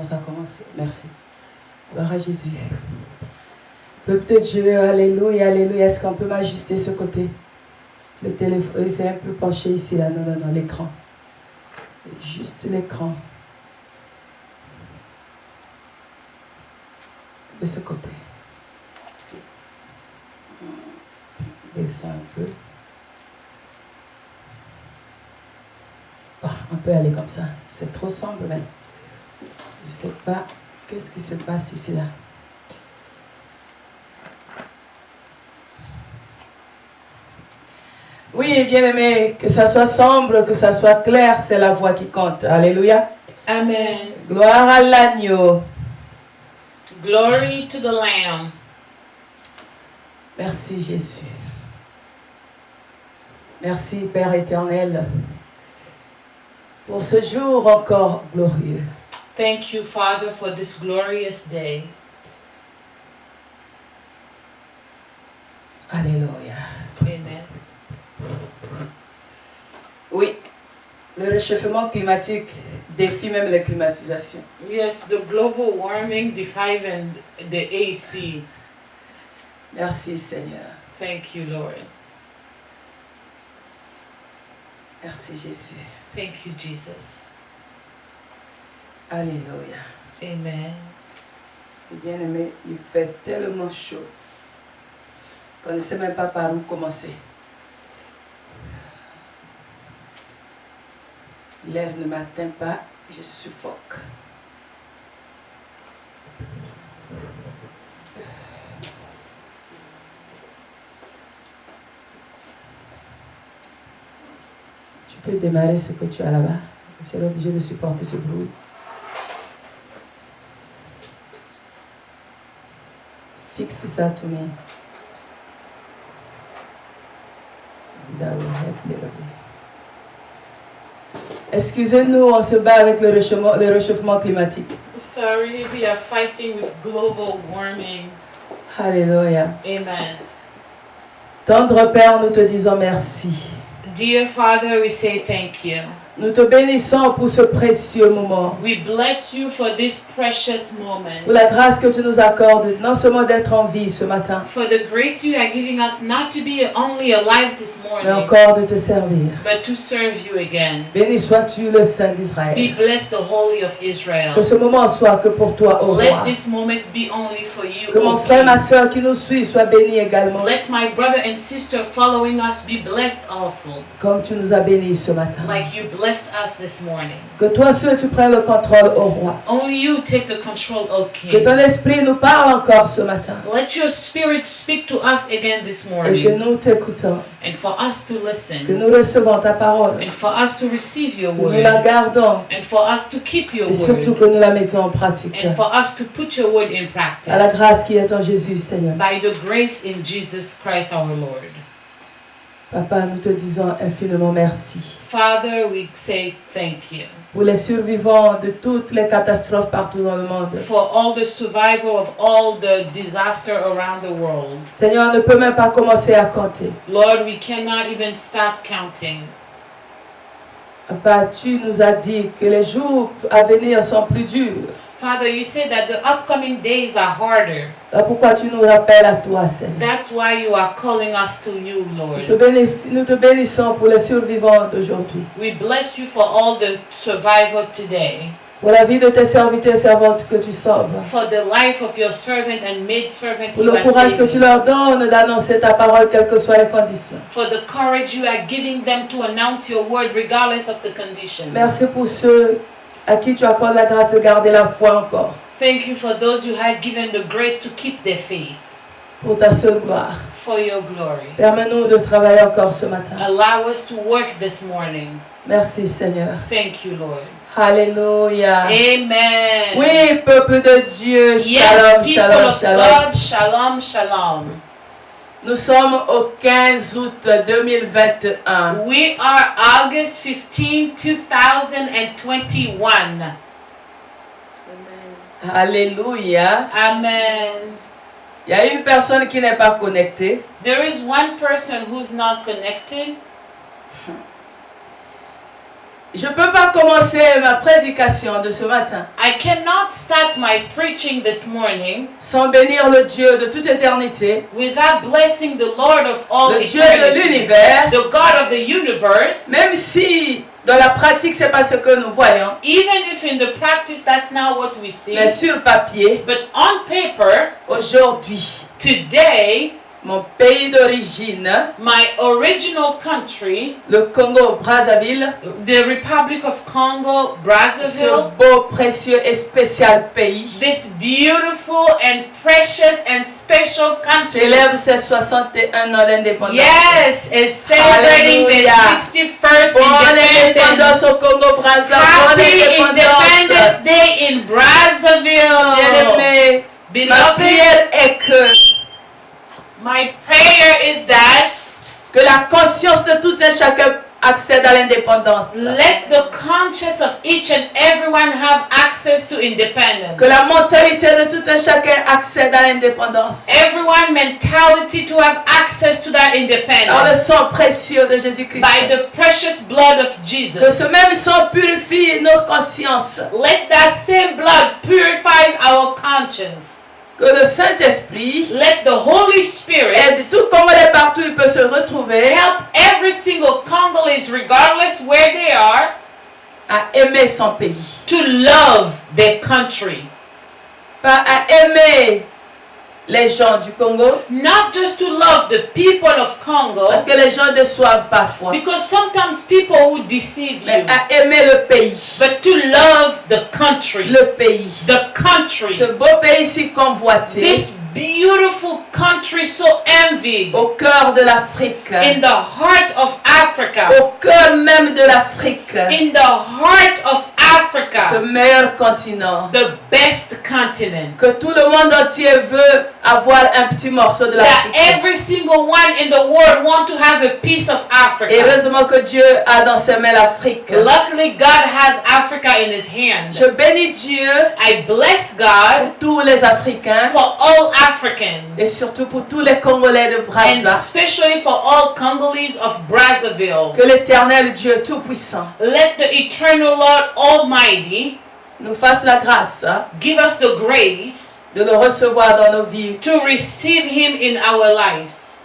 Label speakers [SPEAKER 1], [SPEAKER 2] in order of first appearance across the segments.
[SPEAKER 1] comment ça commence. Merci. Gloire à Jésus. Peuple de Dieu, alléluia, alléluia. Est-ce qu'on peut m'ajuster ce côté? Le téléphone, c'est un peu penché ici, là. Non, non, non, l'écran. Juste l'écran. De ce côté. Descends un peu. Oh, on peut aller comme ça. C'est trop sombre, mais je ne sais pas qu'est-ce qui se passe ici, là. Oui, bien-aimé, que ça soit sombre, que ça soit clair, c'est la voix qui compte. Alléluia.
[SPEAKER 2] Amen.
[SPEAKER 1] Gloire à l'agneau.
[SPEAKER 2] Glory to the Lamb.
[SPEAKER 1] Merci Jésus. Merci Père éternel pour ce jour encore glorieux.
[SPEAKER 2] Thank you, Father, for this glorious day.
[SPEAKER 1] Alléluia.
[SPEAKER 2] Amen.
[SPEAKER 1] Oui, le réchauffement climatique défie même les climatisations.
[SPEAKER 2] Yes, the global warming defies the AC.
[SPEAKER 1] Merci Seigneur.
[SPEAKER 2] Thank you, Lord.
[SPEAKER 1] Merci Jésus.
[SPEAKER 2] Thank you, Jesus.
[SPEAKER 1] Alléluia.
[SPEAKER 2] Amen.
[SPEAKER 1] Bien aimé, il fait tellement chaud qu'on ne sait même pas par où commencer. L'air ne m'atteint pas, je suffoque. Tu peux démarrer ce que tu as là-bas. Je serai obligé de supporter ce bruit. Fixe ça, to me. That will help a little bit. Excusez-nous, on se bat avec le réchauffement climatique.
[SPEAKER 2] Sorry, we are fighting with global warming.
[SPEAKER 1] Alléluia.
[SPEAKER 2] Amen.
[SPEAKER 1] Tendre Père, nous te disons merci.
[SPEAKER 2] Dear Father, we say thank you.
[SPEAKER 1] Nous te bénissons pour ce précieux moment.
[SPEAKER 2] We bless you for this precious moment.
[SPEAKER 1] Pour la grâce que tu nous accordes, non seulement d'être en vie ce matin,
[SPEAKER 2] For the grace you are giving us not to be only alive this
[SPEAKER 1] mais
[SPEAKER 2] morning,
[SPEAKER 1] encore de te servir.
[SPEAKER 2] but to serve you again.
[SPEAKER 1] Béni sois-tu le Saint
[SPEAKER 2] Be
[SPEAKER 1] d'Israël.
[SPEAKER 2] blessed the Holy of Israel.
[SPEAKER 1] Que ce moment soit que pour toi, ô
[SPEAKER 2] Let
[SPEAKER 1] roi.
[SPEAKER 2] this moment be only for you,
[SPEAKER 1] Que mon
[SPEAKER 2] O
[SPEAKER 1] frère,
[SPEAKER 2] King.
[SPEAKER 1] ma soeur qui nous suit soit béni également.
[SPEAKER 2] Let my brother and sister following us be blessed also,
[SPEAKER 1] Comme tu nous as bénis ce matin.
[SPEAKER 2] like you blessed us this morning.
[SPEAKER 1] Que toi seul tu prennes le contrôle, ô roi.
[SPEAKER 2] Only you take the control, O
[SPEAKER 1] Que
[SPEAKER 2] King.
[SPEAKER 1] ton esprit nous parle encore ce matin.
[SPEAKER 2] Let your spirit speak to us again this
[SPEAKER 1] Et que
[SPEAKER 2] morning,
[SPEAKER 1] nous t'écoutons.
[SPEAKER 2] and for us to
[SPEAKER 1] Que
[SPEAKER 2] listen,
[SPEAKER 1] nous recevons ta parole.
[SPEAKER 2] and for us to receive your
[SPEAKER 1] Que nous la
[SPEAKER 2] word,
[SPEAKER 1] gardons.
[SPEAKER 2] and for us to keep your
[SPEAKER 1] Et surtout
[SPEAKER 2] word,
[SPEAKER 1] que nous la mettons en pratique.
[SPEAKER 2] and for us to put your word in
[SPEAKER 1] À la
[SPEAKER 2] practice.
[SPEAKER 1] grâce qui est en Jésus, Seigneur.
[SPEAKER 2] By the grace in Jesus Christ our Lord.
[SPEAKER 1] Papa, nous te disons infiniment merci.
[SPEAKER 2] Father, we say thank you
[SPEAKER 1] Pour les survivants de toutes les catastrophes partout dans le monde.
[SPEAKER 2] for all the survival of all the disaster around the world.
[SPEAKER 1] Seigneur, on ne peut même pas commencer à compter.
[SPEAKER 2] Lord, we cannot even start counting.
[SPEAKER 1] Papa, tu nous as dit que les jours à venir sont plus durs.
[SPEAKER 2] Father, you said that the upcoming days are harder.
[SPEAKER 1] C'est pourquoi tu nous rappelles à toi, Seigneur.
[SPEAKER 2] That's why you are calling us to you, Lord.
[SPEAKER 1] Nous te bénissons pour les survivants d'aujourd'hui.
[SPEAKER 2] We bless you for all the survival today,
[SPEAKER 1] Pour la vie de tes serviteurs et servantes que tu sauves.
[SPEAKER 2] for the life of your servant and maid-servant
[SPEAKER 1] Pour
[SPEAKER 2] you
[SPEAKER 1] le
[SPEAKER 2] are
[SPEAKER 1] courage que tu
[SPEAKER 2] saving,
[SPEAKER 1] leur donnes d'annoncer ta parole, quelles que soient les conditions.
[SPEAKER 2] for the courage you are giving them to announce your word regardless of the condition.
[SPEAKER 1] Merci pour ceux à qui tu accordes la grâce de garder la foi encore.
[SPEAKER 2] Thank you for those you have given the grace to keep their faith,
[SPEAKER 1] Pour ta seule gloire.
[SPEAKER 2] for your glory.
[SPEAKER 1] Permets-nous de travailler encore ce matin.
[SPEAKER 2] Allow us to work this morning.
[SPEAKER 1] Merci Seigneur.
[SPEAKER 2] Thank you, Lord.
[SPEAKER 1] Alléluia.
[SPEAKER 2] Amen.
[SPEAKER 1] Oui, peuple de Dieu.
[SPEAKER 2] Yes,
[SPEAKER 1] Shalom,
[SPEAKER 2] people
[SPEAKER 1] shalom,
[SPEAKER 2] of
[SPEAKER 1] shalom.
[SPEAKER 2] God, shalom, shalom.
[SPEAKER 1] Nous sommes au 15 août 2021.
[SPEAKER 2] We are August 15, 2021.
[SPEAKER 1] Alléluia.
[SPEAKER 2] Amen.
[SPEAKER 1] Il y a une personne qui n'est pas connectée.
[SPEAKER 2] There is one person who's not connected.
[SPEAKER 1] Je ne peux pas commencer ma prédication de ce matin
[SPEAKER 2] I cannot start my preaching this morning
[SPEAKER 1] sans bénir le Dieu de toute éternité,
[SPEAKER 2] without blessing the Lord of all
[SPEAKER 1] le Dieu de
[SPEAKER 2] eternity,
[SPEAKER 1] l'univers,
[SPEAKER 2] the God of the universe.
[SPEAKER 1] même si dans la pratique c'est pas ce que nous voyons,
[SPEAKER 2] Even if in the practice that's not what we see,
[SPEAKER 1] mais sur papier,
[SPEAKER 2] but on paper,
[SPEAKER 1] aujourd'hui,
[SPEAKER 2] today,
[SPEAKER 1] mon pays d'origine,
[SPEAKER 2] my original country,
[SPEAKER 1] le Congo-Brazzaville,
[SPEAKER 2] the Republic of Congo,
[SPEAKER 1] ce
[SPEAKER 2] Brazzaville,
[SPEAKER 1] beau, précieux et spécial pays,
[SPEAKER 2] this beautiful and precious and special country,
[SPEAKER 1] célèbre ses 61 ans d'indépendance.
[SPEAKER 2] yes, is celebrating the
[SPEAKER 1] Hallelujah.
[SPEAKER 2] 61st
[SPEAKER 1] Bonne indépendance
[SPEAKER 2] independence.
[SPEAKER 1] au Congo-Brazzaville. Bonne
[SPEAKER 2] Happy
[SPEAKER 1] indépendance.
[SPEAKER 2] Independence Day in Brazzaville.
[SPEAKER 1] Bien-aimé, ma
[SPEAKER 2] Beloved,
[SPEAKER 1] prière est que
[SPEAKER 2] my prayer is that
[SPEAKER 1] la conscience de tout un chacun accède à l'indépendance.
[SPEAKER 2] let the conscience of each and everyone have access to independence.
[SPEAKER 1] Que la mentalité de tout un chacun accède à l'indépendance.
[SPEAKER 2] Everyone mentality to have access to that
[SPEAKER 1] Par le
[SPEAKER 2] independence
[SPEAKER 1] sang précieux de Jésus-Christ.
[SPEAKER 2] by the precious blood of
[SPEAKER 1] Que
[SPEAKER 2] Jesus.
[SPEAKER 1] ce même sang purifie nos consciences.
[SPEAKER 2] Let that same blood purify our conscience.
[SPEAKER 1] Que le Saint-Esprit
[SPEAKER 2] Let the Holy Spirit
[SPEAKER 1] aide tout Congolais partout où il peut se retrouver
[SPEAKER 2] help every single Congolese, regardless where they are,
[SPEAKER 1] à aimer son pays.
[SPEAKER 2] to love their country.
[SPEAKER 1] Pas à aimer les gens du Congo,
[SPEAKER 2] Not just to love the people of Congo,
[SPEAKER 1] parce que les gens déçoivent parfois,
[SPEAKER 2] because sometimes people will deceive
[SPEAKER 1] mais
[SPEAKER 2] you,
[SPEAKER 1] à aimer le pays.
[SPEAKER 2] but to love the country.
[SPEAKER 1] Le pays.
[SPEAKER 2] The country.
[SPEAKER 1] Ce beau pays si convoité,
[SPEAKER 2] This beautiful country so envied
[SPEAKER 1] au cœur de l'Afrique,
[SPEAKER 2] in the heart of Africa.
[SPEAKER 1] au cœur même de l'Afrique,
[SPEAKER 2] In the heart of
[SPEAKER 1] ce
[SPEAKER 2] Africa.
[SPEAKER 1] meilleur continent,
[SPEAKER 2] The best continent.
[SPEAKER 1] que tout le monde entier veut avoir un petit morceau de
[SPEAKER 2] That
[SPEAKER 1] l'Afrique.
[SPEAKER 2] every single one in the world want to have a piece of
[SPEAKER 1] Et
[SPEAKER 2] Africa.
[SPEAKER 1] heureusement que Dieu a dans ses mains l'Afrique.
[SPEAKER 2] Luckily, God has Africa in His hand.
[SPEAKER 1] Je bénis Dieu
[SPEAKER 2] I bless God
[SPEAKER 1] pour tous les Africains
[SPEAKER 2] for all
[SPEAKER 1] et
[SPEAKER 2] Africans,
[SPEAKER 1] surtout pour tous les Congolais de
[SPEAKER 2] and
[SPEAKER 1] Brazza.
[SPEAKER 2] especially for all Congolese of Brazzaville.
[SPEAKER 1] Que l'Éternel Dieu Tout-Puissant
[SPEAKER 2] Let the eternal Lord Almighty
[SPEAKER 1] nous fasse la grâce
[SPEAKER 2] give us the grace
[SPEAKER 1] de le recevoir dans nos vies.
[SPEAKER 2] to receive Him in our lives.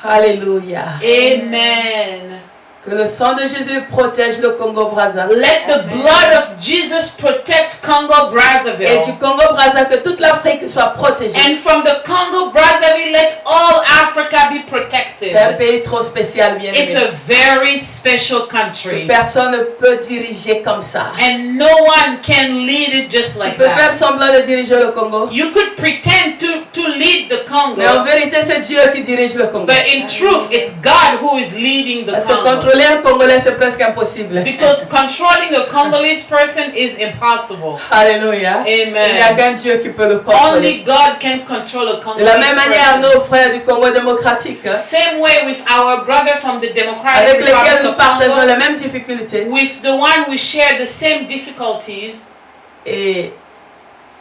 [SPEAKER 1] Alléluia.
[SPEAKER 2] Amen.
[SPEAKER 1] Que le sang de Jésus protège le Congo-Brazza.
[SPEAKER 2] Let the blood of Jesus protect Congo
[SPEAKER 1] Et du
[SPEAKER 2] Brazzaville.
[SPEAKER 1] Congo-Brazza, que toute l'Afrique soit protégée.
[SPEAKER 2] And from the Congo Brazzaville, let all Africa be
[SPEAKER 1] C'est un
[SPEAKER 2] protected.
[SPEAKER 1] pays trop spécial, bien
[SPEAKER 2] It's
[SPEAKER 1] aimé.
[SPEAKER 2] a very special country.
[SPEAKER 1] Personne ne peut diriger comme ça.
[SPEAKER 2] And no one can lead it just
[SPEAKER 1] Tu
[SPEAKER 2] like
[SPEAKER 1] peux faire
[SPEAKER 2] that.
[SPEAKER 1] semblant de diriger le Congo,
[SPEAKER 2] You could pretend to lead the
[SPEAKER 1] mais en
[SPEAKER 2] Congo,
[SPEAKER 1] vérité, c'est Dieu qui dirige le Congo.
[SPEAKER 2] but in truth, it's God who is leading the
[SPEAKER 1] Parce que
[SPEAKER 2] Congo.
[SPEAKER 1] contrôler un Congolais, c'est presque impossible.
[SPEAKER 2] Because controlling a Congolese person is impossible.
[SPEAKER 1] Alléluia. Il n'y a
[SPEAKER 2] Amen.
[SPEAKER 1] qu'un Dieu qui peut le
[SPEAKER 2] Only
[SPEAKER 1] contrôler.
[SPEAKER 2] God can control a
[SPEAKER 1] De la même
[SPEAKER 2] Congolese
[SPEAKER 1] manière,
[SPEAKER 2] person.
[SPEAKER 1] nos frères du Congo démocratique,
[SPEAKER 2] Same way with our brother from the Democratic
[SPEAKER 1] avec lesquels
[SPEAKER 2] Republic
[SPEAKER 1] nous
[SPEAKER 2] of
[SPEAKER 1] partageons
[SPEAKER 2] Congo,
[SPEAKER 1] les mêmes difficultés,
[SPEAKER 2] with the one we share the same difficulties,
[SPEAKER 1] et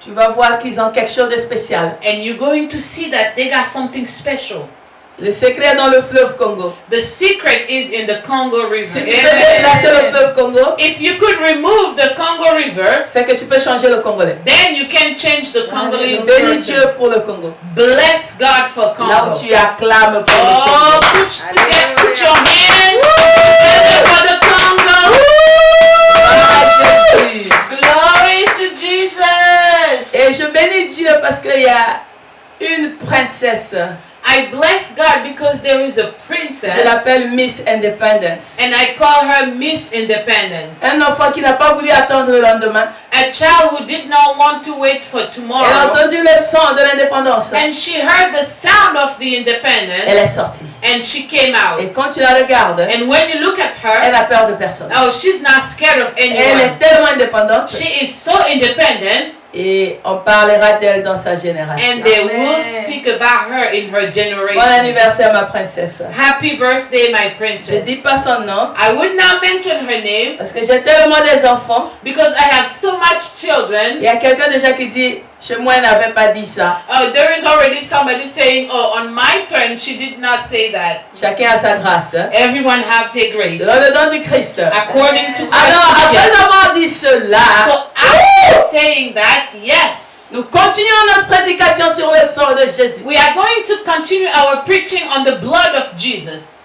[SPEAKER 1] tu vas voir qu'ils ont quelque chose de spécial.
[SPEAKER 2] and you're going to see that they got something special.
[SPEAKER 1] Le secret est dans le fleuve Congo.
[SPEAKER 2] The secret is in the Congo River.
[SPEAKER 1] Si tu peux déplacer le
[SPEAKER 2] Amen.
[SPEAKER 1] fleuve Congo,
[SPEAKER 2] If you could remove the Congo River,
[SPEAKER 1] c'est que tu peux changer le Congolais.
[SPEAKER 2] then you can change the Congolese
[SPEAKER 1] Bénis Dieu
[SPEAKER 2] person.
[SPEAKER 1] pour le Congo.
[SPEAKER 2] Bless God for
[SPEAKER 1] Là
[SPEAKER 2] Congo.
[SPEAKER 1] où tu acclames pour le
[SPEAKER 2] Oh,
[SPEAKER 1] Congo.
[SPEAKER 2] put your hands together for the Congo.
[SPEAKER 1] Ah, Jésus.
[SPEAKER 2] Glory to Jesus.
[SPEAKER 1] Et je bénis Dieu parce qu'il y a une princesse.
[SPEAKER 2] I bless God because there is a
[SPEAKER 1] Je
[SPEAKER 2] princess,
[SPEAKER 1] l'appelle Miss Independence.
[SPEAKER 2] and I call her Miss Independence.
[SPEAKER 1] Un enfant qui n'a pas voulu attendre le lendemain.
[SPEAKER 2] A child who did not want to wait for
[SPEAKER 1] Elle a
[SPEAKER 2] tomorrow,
[SPEAKER 1] entendu le son de l'indépendance.
[SPEAKER 2] and she heard the sound of the
[SPEAKER 1] Elle
[SPEAKER 2] independence,
[SPEAKER 1] est sortie.
[SPEAKER 2] and she came
[SPEAKER 1] Et
[SPEAKER 2] out.
[SPEAKER 1] quand tu la regardes,
[SPEAKER 2] And when you look at
[SPEAKER 1] elle
[SPEAKER 2] her,
[SPEAKER 1] a peur de personne.
[SPEAKER 2] oh, she's not scared of
[SPEAKER 1] Elle
[SPEAKER 2] anyone.
[SPEAKER 1] est tellement indépendante
[SPEAKER 2] She is so independent
[SPEAKER 1] Et on parlera d'elle dans sa génération.
[SPEAKER 2] And they will speak about her in her
[SPEAKER 1] Bon
[SPEAKER 2] generation.
[SPEAKER 1] anniversaire, ma princesse.
[SPEAKER 2] Happy birthday, my
[SPEAKER 1] Je ne dis
[SPEAKER 2] princess.
[SPEAKER 1] pas son nom
[SPEAKER 2] I would not mention her name
[SPEAKER 1] parce que j'ai tellement des enfants.
[SPEAKER 2] because I have so much
[SPEAKER 1] Il
[SPEAKER 2] children.
[SPEAKER 1] y a quelqu'un déjà qui dit, chez moi, elle n'avait pas dit ça.
[SPEAKER 2] Oh, there is already somebody saying, oh, on my turn, she did not say that.
[SPEAKER 1] Chacun a sa grâce. Hein.
[SPEAKER 2] Everyone have their grace.
[SPEAKER 1] Selon le don du Christ.
[SPEAKER 2] According to
[SPEAKER 1] Alors,
[SPEAKER 2] Christ's
[SPEAKER 1] après
[SPEAKER 2] gift.
[SPEAKER 1] avoir dit cela,
[SPEAKER 2] So after saying that, yes,
[SPEAKER 1] nous continuons notre prédication sur le sang de Jésus.
[SPEAKER 2] we are going to continue our preaching on the blood of Jesus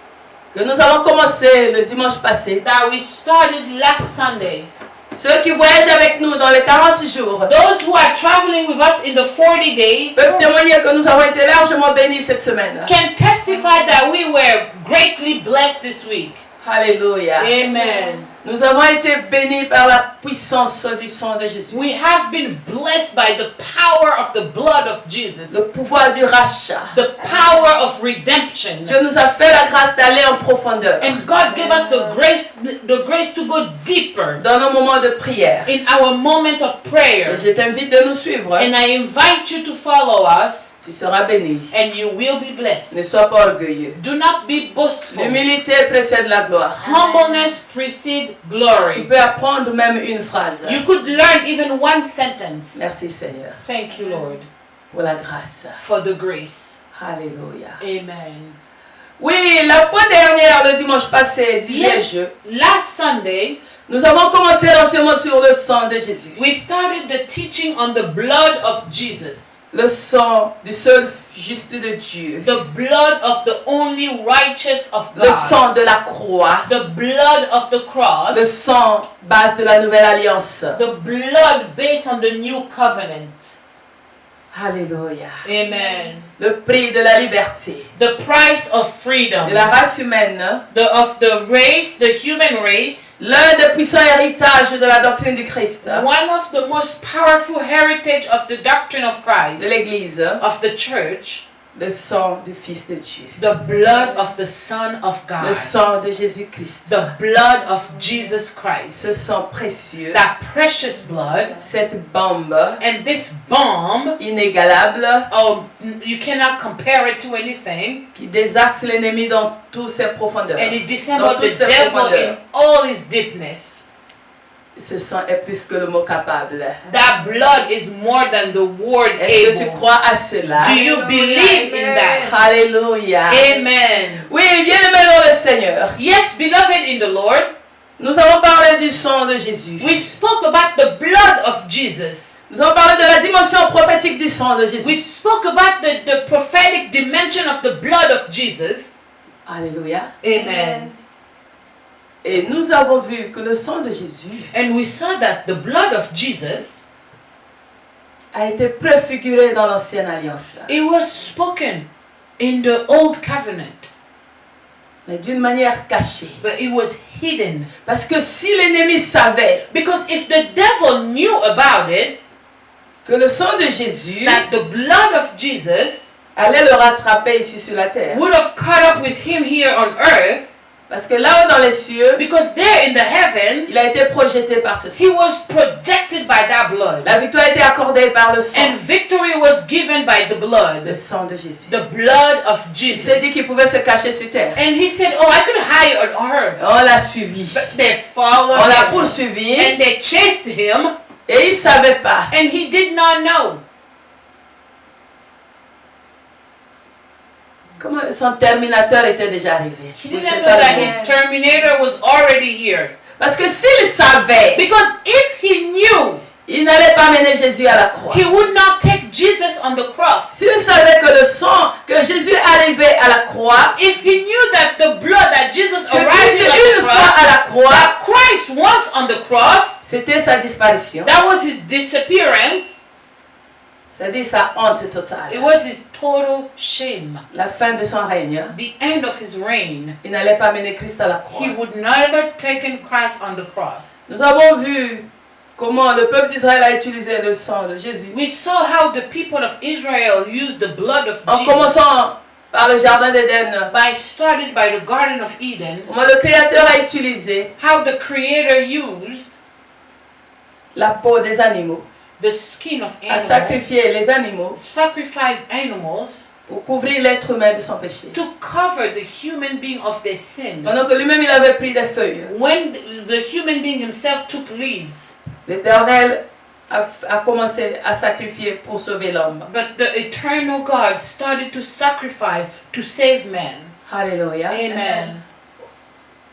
[SPEAKER 1] Que nous avons commencé le dimanche passé.
[SPEAKER 2] that we started last Sunday.
[SPEAKER 1] Ceux qui voyagent avec nous dans les 40 jours
[SPEAKER 2] Those who are traveling with us in the 40 days
[SPEAKER 1] peuvent témoigner que nous avons été largement bénis cette semaine.
[SPEAKER 2] can testify that we were greatly blessed this week.
[SPEAKER 1] Alléluia.
[SPEAKER 2] Amen.
[SPEAKER 1] Nous avons été bénis par la puissance du sang de Jésus.
[SPEAKER 2] We have been blessed by the power of the blood of Jesus,
[SPEAKER 1] Le pouvoir du rachat.
[SPEAKER 2] the power of redemption.
[SPEAKER 1] Dieu nous a fait la grâce d'aller en profondeur
[SPEAKER 2] And God gave us the grace to go deeper
[SPEAKER 1] dans nos moments de prière.
[SPEAKER 2] in our moment of prayer.
[SPEAKER 1] Et je t'invite de nous suivre.
[SPEAKER 2] And I invite you to follow us,
[SPEAKER 1] Tu seras béni.
[SPEAKER 2] and you will be
[SPEAKER 1] Ne
[SPEAKER 2] blessed.
[SPEAKER 1] sois pas orgueilleux.
[SPEAKER 2] Do not be boastful.
[SPEAKER 1] L'humilité précède la gloire.
[SPEAKER 2] Humbleness precedes
[SPEAKER 1] Tu
[SPEAKER 2] glory.
[SPEAKER 1] peux apprendre même une phrase.
[SPEAKER 2] You could learn even one sentence.
[SPEAKER 1] Merci Seigneur
[SPEAKER 2] Thank you, Lord,
[SPEAKER 1] pour la grâce.
[SPEAKER 2] for the grace.
[SPEAKER 1] Alléluia.
[SPEAKER 2] Amen.
[SPEAKER 1] Oui, la fois dernière, le dimanche passé,
[SPEAKER 2] Yes,
[SPEAKER 1] disais-je,
[SPEAKER 2] last Sunday,
[SPEAKER 1] nous avons commencé l'enseignement sur le sang de Jésus.
[SPEAKER 2] we started the teaching on the blood of Jesus.
[SPEAKER 1] Le sang du seul juste de Dieu.
[SPEAKER 2] The blood of the only righteous of
[SPEAKER 1] Le
[SPEAKER 2] God.
[SPEAKER 1] sang de la croix.
[SPEAKER 2] The blood of the
[SPEAKER 1] Le
[SPEAKER 2] cross.
[SPEAKER 1] sang base de la nouvelle alliance.
[SPEAKER 2] The blood based on the new covenant.
[SPEAKER 1] Alléluia.
[SPEAKER 2] Amen.
[SPEAKER 1] Le prix de la liberté.
[SPEAKER 2] The price of freedom.
[SPEAKER 1] De la race humaine.
[SPEAKER 2] Of the race, the human race.
[SPEAKER 1] L'un des puissants héritages de la doctrine du Christ.
[SPEAKER 2] One of the most powerful heritage of the doctrine of Christ.
[SPEAKER 1] De l'Église.
[SPEAKER 2] Of the church.
[SPEAKER 1] Le sang du Fils de Dieu.
[SPEAKER 2] The blood of the Son of God.
[SPEAKER 1] Le sang de Jésus-Christ.
[SPEAKER 2] The blood of Jesus
[SPEAKER 1] Ce
[SPEAKER 2] Christ.
[SPEAKER 1] sang précieux.
[SPEAKER 2] That precious blood.
[SPEAKER 1] Cette bombe
[SPEAKER 2] And this bomb,
[SPEAKER 1] inégalable
[SPEAKER 2] oh, you cannot compare it to anything.
[SPEAKER 1] qui désaxe l'ennemi dans toutes ses profondeurs.
[SPEAKER 2] And it dissembled the
[SPEAKER 1] toutes ses
[SPEAKER 2] devil
[SPEAKER 1] profondeurs.
[SPEAKER 2] in all his deepness.
[SPEAKER 1] Ce sang est plus que le mot capable.
[SPEAKER 2] That blood is more than the word
[SPEAKER 1] Est-ce que tu
[SPEAKER 2] able.
[SPEAKER 1] crois à cela?
[SPEAKER 2] Do you believe in that?
[SPEAKER 1] Alléluia.
[SPEAKER 2] Amen.
[SPEAKER 1] Oui, bien-aimés dans le Seigneur.
[SPEAKER 2] Yes, beloved in the Lord,
[SPEAKER 1] Nous avons parlé du sang de Jésus.
[SPEAKER 2] we spoke about the blood of Jesus.
[SPEAKER 1] Nous avons parlé de la dimension prophétique du sang de
[SPEAKER 2] We
[SPEAKER 1] Jésus.
[SPEAKER 2] spoke about the prophetic dimension of the blood of Jesus.
[SPEAKER 1] Alléluia.
[SPEAKER 2] Amen.
[SPEAKER 1] Et nous avons vu que le sang de Jésus
[SPEAKER 2] And we saw that the blood of Jesus,
[SPEAKER 1] a été préfiguré dans l'ancienne alliance.
[SPEAKER 2] it was spoken in the old covenant,
[SPEAKER 1] Mais d'une manière cachée.
[SPEAKER 2] but it was hidden.
[SPEAKER 1] Parce que si l'ennemi savait
[SPEAKER 2] Because if the devil knew about it,
[SPEAKER 1] que le sang de Jésus
[SPEAKER 2] that the blood of Jesus
[SPEAKER 1] allait le rattraper ici sur la terre.
[SPEAKER 2] would have caught up with him here on earth,
[SPEAKER 1] Parce que là-haut dans les cieux,
[SPEAKER 2] because there in the heaven,
[SPEAKER 1] il a été projeté par ce sang.
[SPEAKER 2] he was protected by that blood.
[SPEAKER 1] La victoire a été accordée par le sang.
[SPEAKER 2] And victory was given by the
[SPEAKER 1] Le
[SPEAKER 2] blood,
[SPEAKER 1] sang de Jésus.
[SPEAKER 2] the blood of
[SPEAKER 1] Il s'est dit
[SPEAKER 2] Jesus.
[SPEAKER 1] qu'il pouvait se cacher sur terre.
[SPEAKER 2] And he said, oh, I could hide on earth.
[SPEAKER 1] On l'a suivi.
[SPEAKER 2] But they followed
[SPEAKER 1] On l'a
[SPEAKER 2] him.
[SPEAKER 1] poursuivi
[SPEAKER 2] And they chased him,
[SPEAKER 1] et il ne savait pas.
[SPEAKER 2] and he did not know.
[SPEAKER 1] Comment son terminateur était déjà arrivé.
[SPEAKER 2] He
[SPEAKER 1] Oui,
[SPEAKER 2] didn't
[SPEAKER 1] c'est
[SPEAKER 2] know
[SPEAKER 1] ça le
[SPEAKER 2] that
[SPEAKER 1] mot.
[SPEAKER 2] his terminator was already here.
[SPEAKER 1] Parce que s'il savait,
[SPEAKER 2] Because if he knew,
[SPEAKER 1] il n'allait pas mener Jésus à la croix.
[SPEAKER 2] he would not take Jesus on the cross.
[SPEAKER 1] S'il savait que le sang, que Jésus arrivait à la croix,
[SPEAKER 2] If he knew that the blood that Jesus
[SPEAKER 1] que
[SPEAKER 2] arrived
[SPEAKER 1] Christ
[SPEAKER 2] on
[SPEAKER 1] une
[SPEAKER 2] the
[SPEAKER 1] fois
[SPEAKER 2] cross,
[SPEAKER 1] à la croix,
[SPEAKER 2] that Christ once on the cross,
[SPEAKER 1] c'était sa disparition.
[SPEAKER 2] that was his disappearance.
[SPEAKER 1] C'est-à-dire sa honte totale.
[SPEAKER 2] It was his total shame.
[SPEAKER 1] La fin de son règne.
[SPEAKER 2] The end of his reign.
[SPEAKER 1] Il n'allait pas mener Christ à la croix.
[SPEAKER 2] He would never taken Christ on the cross.
[SPEAKER 1] Nous avons vu comment le peuple d'Israël a utilisé le sang de Jésus.
[SPEAKER 2] We saw how the people of Israel used the blood of
[SPEAKER 1] En
[SPEAKER 2] Jesus
[SPEAKER 1] commençant par le jardin d'Éden.
[SPEAKER 2] started by the Garden of Eden,
[SPEAKER 1] Comment le Créateur a utilisé
[SPEAKER 2] how the Creator used
[SPEAKER 1] la peau des animaux
[SPEAKER 2] the skin of
[SPEAKER 1] à
[SPEAKER 2] animals,
[SPEAKER 1] sacrifier les animaux
[SPEAKER 2] sacrificed animals,
[SPEAKER 1] pour couvrir l'être humain de son péché.
[SPEAKER 2] to cover the human being of their sin.
[SPEAKER 1] Pendant que lui-même il avait pris des feuilles,
[SPEAKER 2] When the human being himself took leaves,
[SPEAKER 1] l'Éternel a commencé à sacrifier pour sauver l'homme.
[SPEAKER 2] but the eternal God started to sacrifice to save man.
[SPEAKER 1] Alléluia.
[SPEAKER 2] Amen.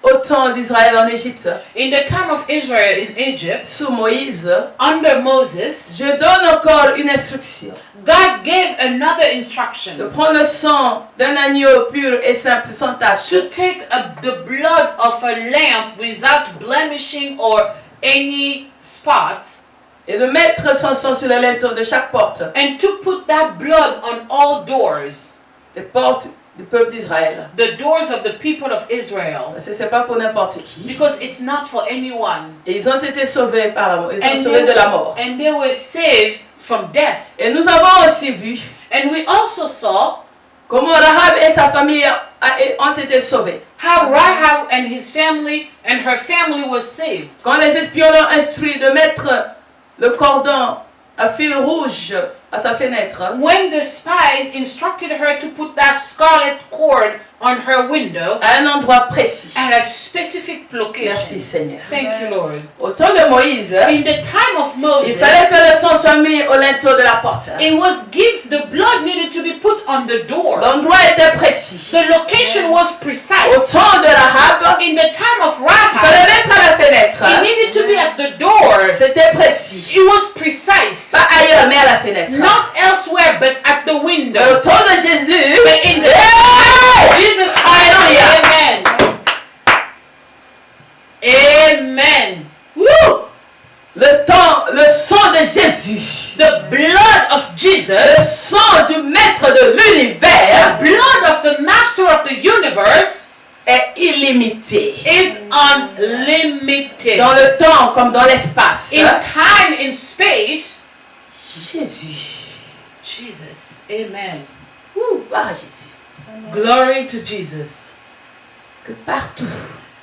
[SPEAKER 1] Au temps d'Israël en Égypte,
[SPEAKER 2] In the time of Israel in Egypt,
[SPEAKER 1] sous Moïse,
[SPEAKER 2] under Moses,
[SPEAKER 1] je donne encore une instruction.
[SPEAKER 2] God gave another
[SPEAKER 1] De
[SPEAKER 2] instruction
[SPEAKER 1] prendre le sang d'un agneau pur et simple, sans tache,
[SPEAKER 2] to take the blood of a lamb without blemishing or any spots,
[SPEAKER 1] et de mettre son sang sur le linteau de chaque porte,
[SPEAKER 2] and to put that blood on all doors,
[SPEAKER 1] des portes du peuple d'Israël.
[SPEAKER 2] the doors of the people of Israel,
[SPEAKER 1] Parce que c'est pas pour n'importe qui.
[SPEAKER 2] because it's not for anyone.
[SPEAKER 1] Et ils ont été sauvés par la mort. Ils ont
[SPEAKER 2] And
[SPEAKER 1] sauvés de la mort.
[SPEAKER 2] they were saved from death.
[SPEAKER 1] Et nous avons aussi vu
[SPEAKER 2] And we also saw
[SPEAKER 1] comment Rahab et sa famille ont été sauvés.
[SPEAKER 2] how Rahab and his family and her family was saved.
[SPEAKER 1] Quand les espions l'ont instruit de mettre le cordon à fil rouge à sa fenêtre,
[SPEAKER 2] When the spies instructed her to put that scarlet cord on her window
[SPEAKER 1] à un endroit précis.
[SPEAKER 2] at a specific
[SPEAKER 1] Merci
[SPEAKER 2] location.
[SPEAKER 1] Seigneur.
[SPEAKER 2] Thank you, Lord.
[SPEAKER 1] Au temps de Moïse,
[SPEAKER 2] In the time of
[SPEAKER 1] il
[SPEAKER 2] Moses,
[SPEAKER 1] fallait que le sang soit mis au linteau de la porte.
[SPEAKER 2] the blood needed to be put on the door.
[SPEAKER 1] L'endroit était précis.
[SPEAKER 2] The location was
[SPEAKER 1] Au
[SPEAKER 2] precise.
[SPEAKER 1] temps de Rahab,
[SPEAKER 2] In the time of
[SPEAKER 1] il fallait
[SPEAKER 2] Rahab,
[SPEAKER 1] mettre à la fenêtre.
[SPEAKER 2] it needed to be at the door.
[SPEAKER 1] C'était précis.
[SPEAKER 2] It was precise.
[SPEAKER 1] Pas ailleurs, mais à la fenêtre.
[SPEAKER 2] Not elsewhere, but at the
[SPEAKER 1] Mais au
[SPEAKER 2] window.
[SPEAKER 1] temps de Jésus,
[SPEAKER 2] But in the Jesus Christ,
[SPEAKER 1] Alléluia.
[SPEAKER 2] amen. Amen.
[SPEAKER 1] Woo! Le sang de Jésus,
[SPEAKER 2] The blood of
[SPEAKER 1] le
[SPEAKER 2] Jesus,
[SPEAKER 1] sang du maître de
[SPEAKER 2] the
[SPEAKER 1] l'univers
[SPEAKER 2] blood of the master of the universe
[SPEAKER 1] est illimité.
[SPEAKER 2] is unlimited.
[SPEAKER 1] Dans le temps comme dans l'espace.
[SPEAKER 2] In time, in space,
[SPEAKER 1] Jésus.
[SPEAKER 2] Jesus. Amen.
[SPEAKER 1] Woo! Gloire à Jésus.
[SPEAKER 2] Glory to Jesus.
[SPEAKER 1] Que partout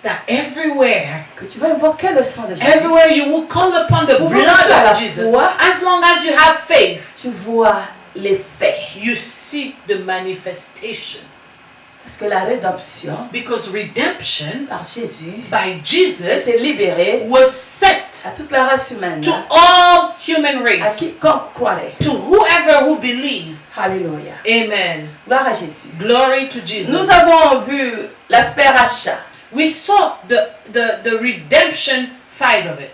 [SPEAKER 2] That everywhere,
[SPEAKER 1] que tu vas invoquer le sang de Jésus,
[SPEAKER 2] everywhere you will call upon the
[SPEAKER 1] Pour
[SPEAKER 2] blood
[SPEAKER 1] voir la
[SPEAKER 2] of Jesus,
[SPEAKER 1] foi.
[SPEAKER 2] as long as you have faith,
[SPEAKER 1] tu vois l'effet.
[SPEAKER 2] you see the manifestation.
[SPEAKER 1] Parce que la rédemption
[SPEAKER 2] Because redemption
[SPEAKER 1] par Jésus
[SPEAKER 2] by
[SPEAKER 1] était
[SPEAKER 2] Jesus
[SPEAKER 1] libérée
[SPEAKER 2] was set
[SPEAKER 1] à toute la race humaine,
[SPEAKER 2] to all human
[SPEAKER 1] à
[SPEAKER 2] race,
[SPEAKER 1] quiconque croirait.
[SPEAKER 2] to whoever who believe.
[SPEAKER 1] Alléluia.
[SPEAKER 2] Amen.
[SPEAKER 1] Gloire à Jésus.
[SPEAKER 2] Glory to Jesus.
[SPEAKER 1] Nous avons vu l'aspect rachat
[SPEAKER 2] We saw the redemption side of it.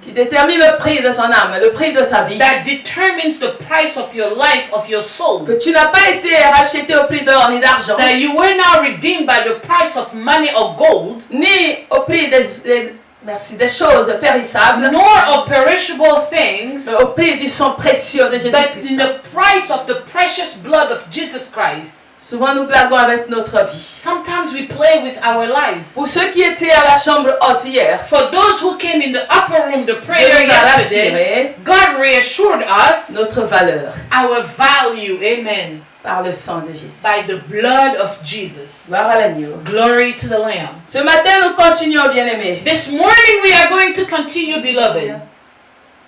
[SPEAKER 1] qui détermine le prix de ton âme, le prix de ta vie.
[SPEAKER 2] That determines the price of your life, of your soul.
[SPEAKER 1] Que tu n'as pas été racheté au prix d'or ni d'argent,
[SPEAKER 2] That you were now redeemed by the price of money or gold,
[SPEAKER 1] ni au prix des choses périssables,
[SPEAKER 2] nor of perishable things,
[SPEAKER 1] mais au prix du sang précieux de
[SPEAKER 2] but
[SPEAKER 1] Jésus-Christ.
[SPEAKER 2] in the price of the precious blood of Jesus Christ.
[SPEAKER 1] Souvent nous blaguons avec notre vie.
[SPEAKER 2] Sometimes we play with our lives.
[SPEAKER 1] Pour ceux qui étaient à la chambre haute hier,
[SPEAKER 2] For those who came in the upper room, the
[SPEAKER 1] Dieu
[SPEAKER 2] prayer
[SPEAKER 1] nous a
[SPEAKER 2] yesterday,
[SPEAKER 1] rassuré
[SPEAKER 2] God reassured us
[SPEAKER 1] notre valeur
[SPEAKER 2] our value, amen,
[SPEAKER 1] par le sang de Jésus.
[SPEAKER 2] by the blood of Jesus.
[SPEAKER 1] Gloire à l'agneau.
[SPEAKER 2] Glory to the Lamb.
[SPEAKER 1] Ce matin, nous continuons, bien-aimés,
[SPEAKER 2] This morning we are going to continue, beloved,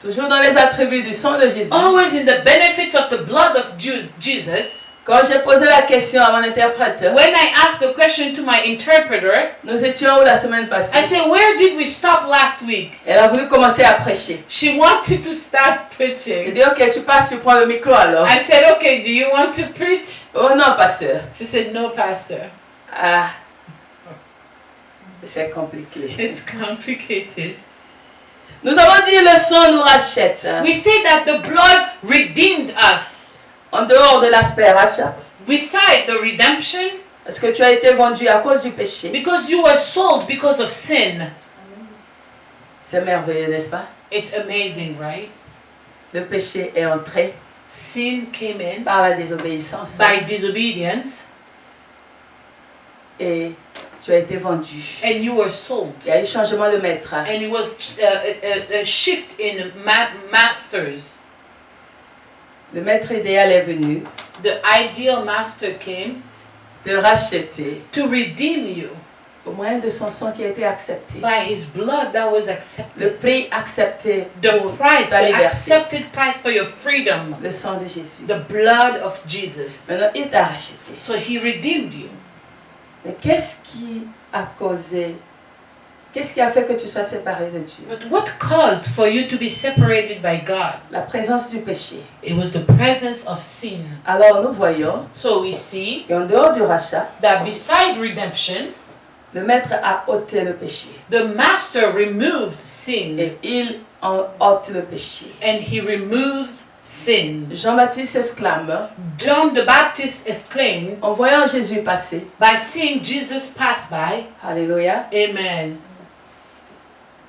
[SPEAKER 1] toujours dans les attributs du sang de Jésus.
[SPEAKER 2] always in the benefits of the blood of Jesus.
[SPEAKER 1] Quand j'ai posé la question à mon interprète,
[SPEAKER 2] When I asked the question to my interpreter,
[SPEAKER 1] nous étions où la semaine
[SPEAKER 2] I
[SPEAKER 1] passée?
[SPEAKER 2] said, where did we stop last week?
[SPEAKER 1] Elle a voulu commencer à prêcher.
[SPEAKER 2] She wanted to start
[SPEAKER 1] J'ai
[SPEAKER 2] preaching.
[SPEAKER 1] dit, ok, tu passes, tu prends le micro alors.
[SPEAKER 2] I said, okay, do you want to preach?
[SPEAKER 1] Oh non, pasteur.
[SPEAKER 2] She said, no, Pastor.
[SPEAKER 1] Ah, c'est compliqué.
[SPEAKER 2] It's complicated.
[SPEAKER 1] Nous avons dit, le sang nous rachète.
[SPEAKER 2] We say that the blood redeemed us.
[SPEAKER 1] En dehors de l'aspect rachat,
[SPEAKER 2] Beside the redemption,
[SPEAKER 1] parce que tu as été vendu à cause du péché.
[SPEAKER 2] because you were sold because of sin.
[SPEAKER 1] C'est merveilleux, n'est-ce pas?
[SPEAKER 2] It's amazing, right?
[SPEAKER 1] Le péché est entré
[SPEAKER 2] Sin came in
[SPEAKER 1] par la désobéissance
[SPEAKER 2] by disobedience,
[SPEAKER 1] et tu as été vendu.
[SPEAKER 2] and you were sold.
[SPEAKER 1] Il y a eu changement de maître.
[SPEAKER 2] And it was a shift in masters.
[SPEAKER 1] Le maître idéal est venu
[SPEAKER 2] The ideal master came
[SPEAKER 1] te racheter
[SPEAKER 2] to redeem you
[SPEAKER 1] au moyen de son sang qui a été accepté,
[SPEAKER 2] by his blood that was
[SPEAKER 1] le
[SPEAKER 2] accepted,
[SPEAKER 1] prix accepté
[SPEAKER 2] the
[SPEAKER 1] pour
[SPEAKER 2] price,
[SPEAKER 1] ta
[SPEAKER 2] the
[SPEAKER 1] liberté,
[SPEAKER 2] accepted price for your freedom,
[SPEAKER 1] le sang de Jésus.
[SPEAKER 2] the blood of Jesus.
[SPEAKER 1] Maintenant, il t'a racheté.
[SPEAKER 2] So he redeemed you.
[SPEAKER 1] Mais qu'est-ce qui a causé, qu'est-ce qui a fait que tu sois séparé de Dieu?
[SPEAKER 2] But what caused for you to be separated by God?
[SPEAKER 1] La présence du péché.
[SPEAKER 2] It was the presence of sin.
[SPEAKER 1] Alors nous voyons
[SPEAKER 2] So we see
[SPEAKER 1] qu'en dehors du rachat,
[SPEAKER 2] that beside redemption,
[SPEAKER 1] le maître a ôté le péché.
[SPEAKER 2] the master removed sin
[SPEAKER 1] Et il en ôte le péché.
[SPEAKER 2] and he removes sin.
[SPEAKER 1] Jean-Baptiste exclame,
[SPEAKER 2] John the Baptist exclaimed
[SPEAKER 1] en voyant Jésus passer,
[SPEAKER 2] by seeing Jesus pass by,
[SPEAKER 1] Alléluia.
[SPEAKER 2] Amen.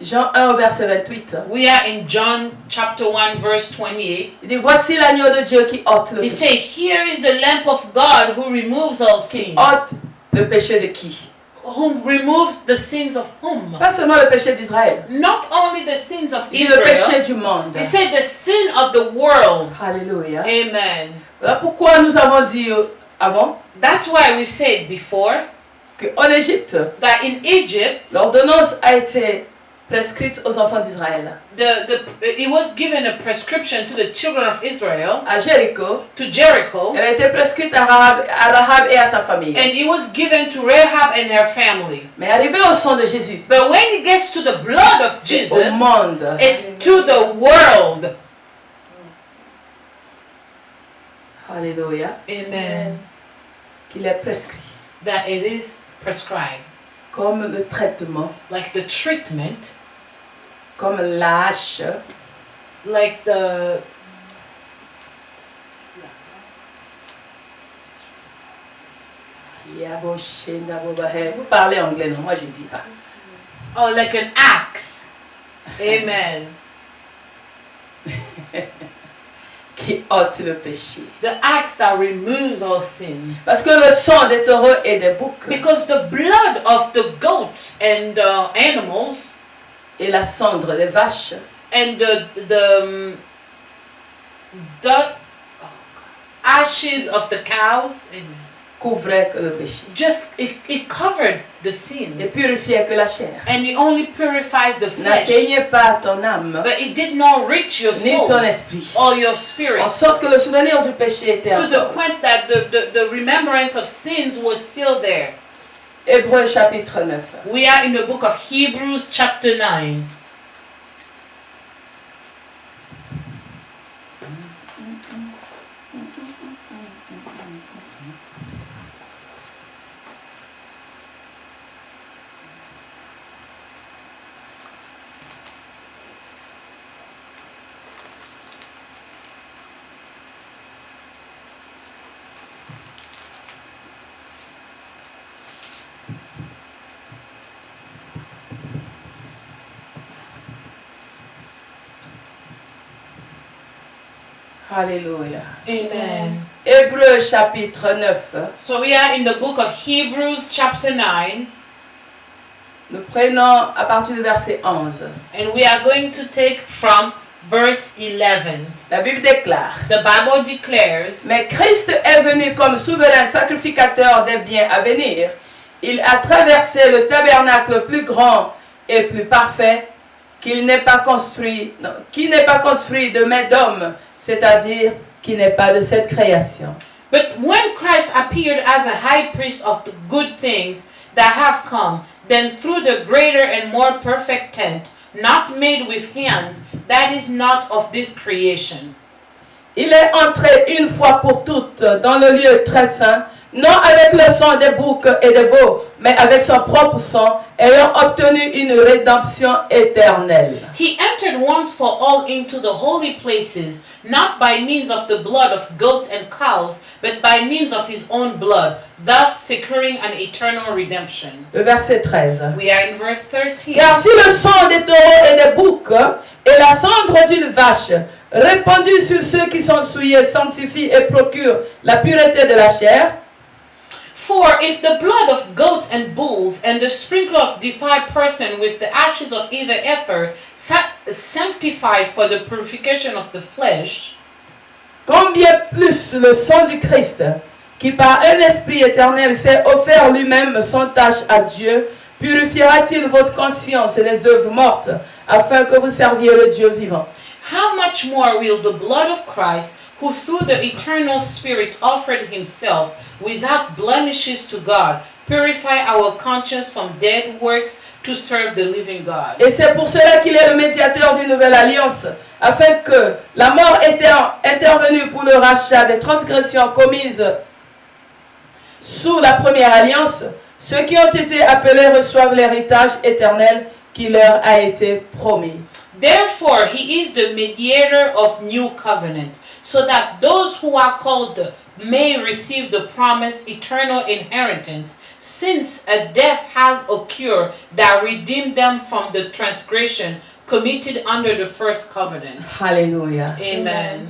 [SPEAKER 1] Jean 1 au verset 28.
[SPEAKER 2] We are in John chapter 1 verse 28.
[SPEAKER 1] Il dit, voici l'agneau de Dieu qui ôte le
[SPEAKER 2] He
[SPEAKER 1] péché.
[SPEAKER 2] said, here is the lamp of God who removes all
[SPEAKER 1] Qui
[SPEAKER 2] sin.
[SPEAKER 1] ôte le péché de qui?
[SPEAKER 2] Who removes the sins of whom?
[SPEAKER 1] Pas seulement le péché d'Israël.
[SPEAKER 2] Not only the sins of
[SPEAKER 1] Il dit le péché
[SPEAKER 2] Israel.
[SPEAKER 1] du monde.
[SPEAKER 2] He said the sin of the world.
[SPEAKER 1] Alléluia.
[SPEAKER 2] Amen.
[SPEAKER 1] Voilà pourquoi nous avons dit avant
[SPEAKER 2] That's why we said before
[SPEAKER 1] qu'en Égypte,
[SPEAKER 2] that in Egypt,
[SPEAKER 1] l'ordonnance a été prescrite aux enfants d'Israël.
[SPEAKER 2] it was given a prescription to the children of Israel,
[SPEAKER 1] À Jéricho,
[SPEAKER 2] to Jericho,
[SPEAKER 1] elle a été prescrite à Rahab et à sa famille.
[SPEAKER 2] and it was given to Rahab and her family.
[SPEAKER 1] Mais arrivé au sang de Jésus,
[SPEAKER 2] But when it gets to the blood of
[SPEAKER 1] c'est au
[SPEAKER 2] Jesus,
[SPEAKER 1] monde
[SPEAKER 2] it's to the world.
[SPEAKER 1] Alléluia,
[SPEAKER 2] Amen.
[SPEAKER 1] qu'il est prescrit.
[SPEAKER 2] That it is prescribed.
[SPEAKER 1] Comme le traitement,
[SPEAKER 2] Like the treatment,
[SPEAKER 1] comme l'âche,
[SPEAKER 2] like the
[SPEAKER 1] vous parlez anglais, non? Moi je ne dis pas.
[SPEAKER 2] oh, like an axe. Amen.
[SPEAKER 1] Qui ôte le péché.
[SPEAKER 2] The axe that removes all sins.
[SPEAKER 1] Parce que le sang des taureaux et des boucs
[SPEAKER 2] Because the blood of the goats and animals
[SPEAKER 1] et la cendre des vaches
[SPEAKER 2] and the ashes of the cows, amen,
[SPEAKER 1] couvraient que le péché
[SPEAKER 2] just it covered the sins,
[SPEAKER 1] et purifiaient que la chair.
[SPEAKER 2] and it only purifies the flesh,
[SPEAKER 1] N'atteignait pas ton âme
[SPEAKER 2] but it did not reach your
[SPEAKER 1] ni ton
[SPEAKER 2] soul
[SPEAKER 1] esprit.
[SPEAKER 2] or your spirit,
[SPEAKER 1] En sorte que le souvenir du péché était
[SPEAKER 2] to the
[SPEAKER 1] encore.
[SPEAKER 2] point that the remembrance of sins was still there.
[SPEAKER 1] Hébreux chapitre 9.
[SPEAKER 2] We are in the book of Hebrews chapter 9.
[SPEAKER 1] Alléluia.
[SPEAKER 2] Amen.
[SPEAKER 1] Hébreux chapitre 9.
[SPEAKER 2] So we are in the book of Hebrews chapter 9,
[SPEAKER 1] Nous prenons à partir du verset 11.
[SPEAKER 2] and we are going to take from verse 11.
[SPEAKER 1] La Bible déclare:
[SPEAKER 2] The Bible declares,
[SPEAKER 1] mais Christ est venu comme souverain sacrificateur des biens à venir. Il a traversé le tabernacle plus grand et plus parfait qui n'est pas construit de main d'homme, c'est-à-dire qui n'est pas de cette création.
[SPEAKER 2] but when Christ appeared as a high priest of the good things that have come, then through the greater and more perfect tent, not made with hands, that is not of this creation.
[SPEAKER 1] Il est entré une fois pour toutes dans le lieu très saint, non avec le sang des boucs et des veaux, mais avec son propre sang, ayant obtenu une rédemption éternelle.
[SPEAKER 2] He entered once for all into the holy places, not by means of the blood of goats and cows, but by means of his own blood, thus securing an eternal redemption.
[SPEAKER 1] Le verset 13.
[SPEAKER 2] We are in verse 13.
[SPEAKER 1] Car si le sang des taureaux et des boucs et la cendre d'une vache répandue sur ceux qui sont souillés sanctifie et procure la pureté de la chair,
[SPEAKER 2] For if the blood of goats and bulls and the sprinkle of defiled person with the ashes of either heifer sanctified for the purification of the flesh,
[SPEAKER 1] combien plus le sang du Christ, qui par un esprit éternel s'est offert lui-même sans tâche à Dieu, purifiera-t-il votre conscience et les œuvres mortes, afin que vous serviez le Dieu vivant?
[SPEAKER 2] How much more will the blood of Christ, who through the eternal Spirit offered himself without blemishes to God, purify our conscience from dead works to serve the living God?
[SPEAKER 1] Et c'est pour cela qu'il est le médiateur d'une nouvelle alliance, afin que la mort étant intervenue pour le rachat des transgressions commises sous la première alliance, ceux qui ont été appelés reçoivent l'héritage éternel qui leur a été promis.
[SPEAKER 2] Therefore, he is the mediator of new covenant, so that those who are called may receive the promised eternal inheritance, since a death has occurred that redeemed them from the transgression committed under the first covenant.
[SPEAKER 1] Alléluia.
[SPEAKER 2] Amen.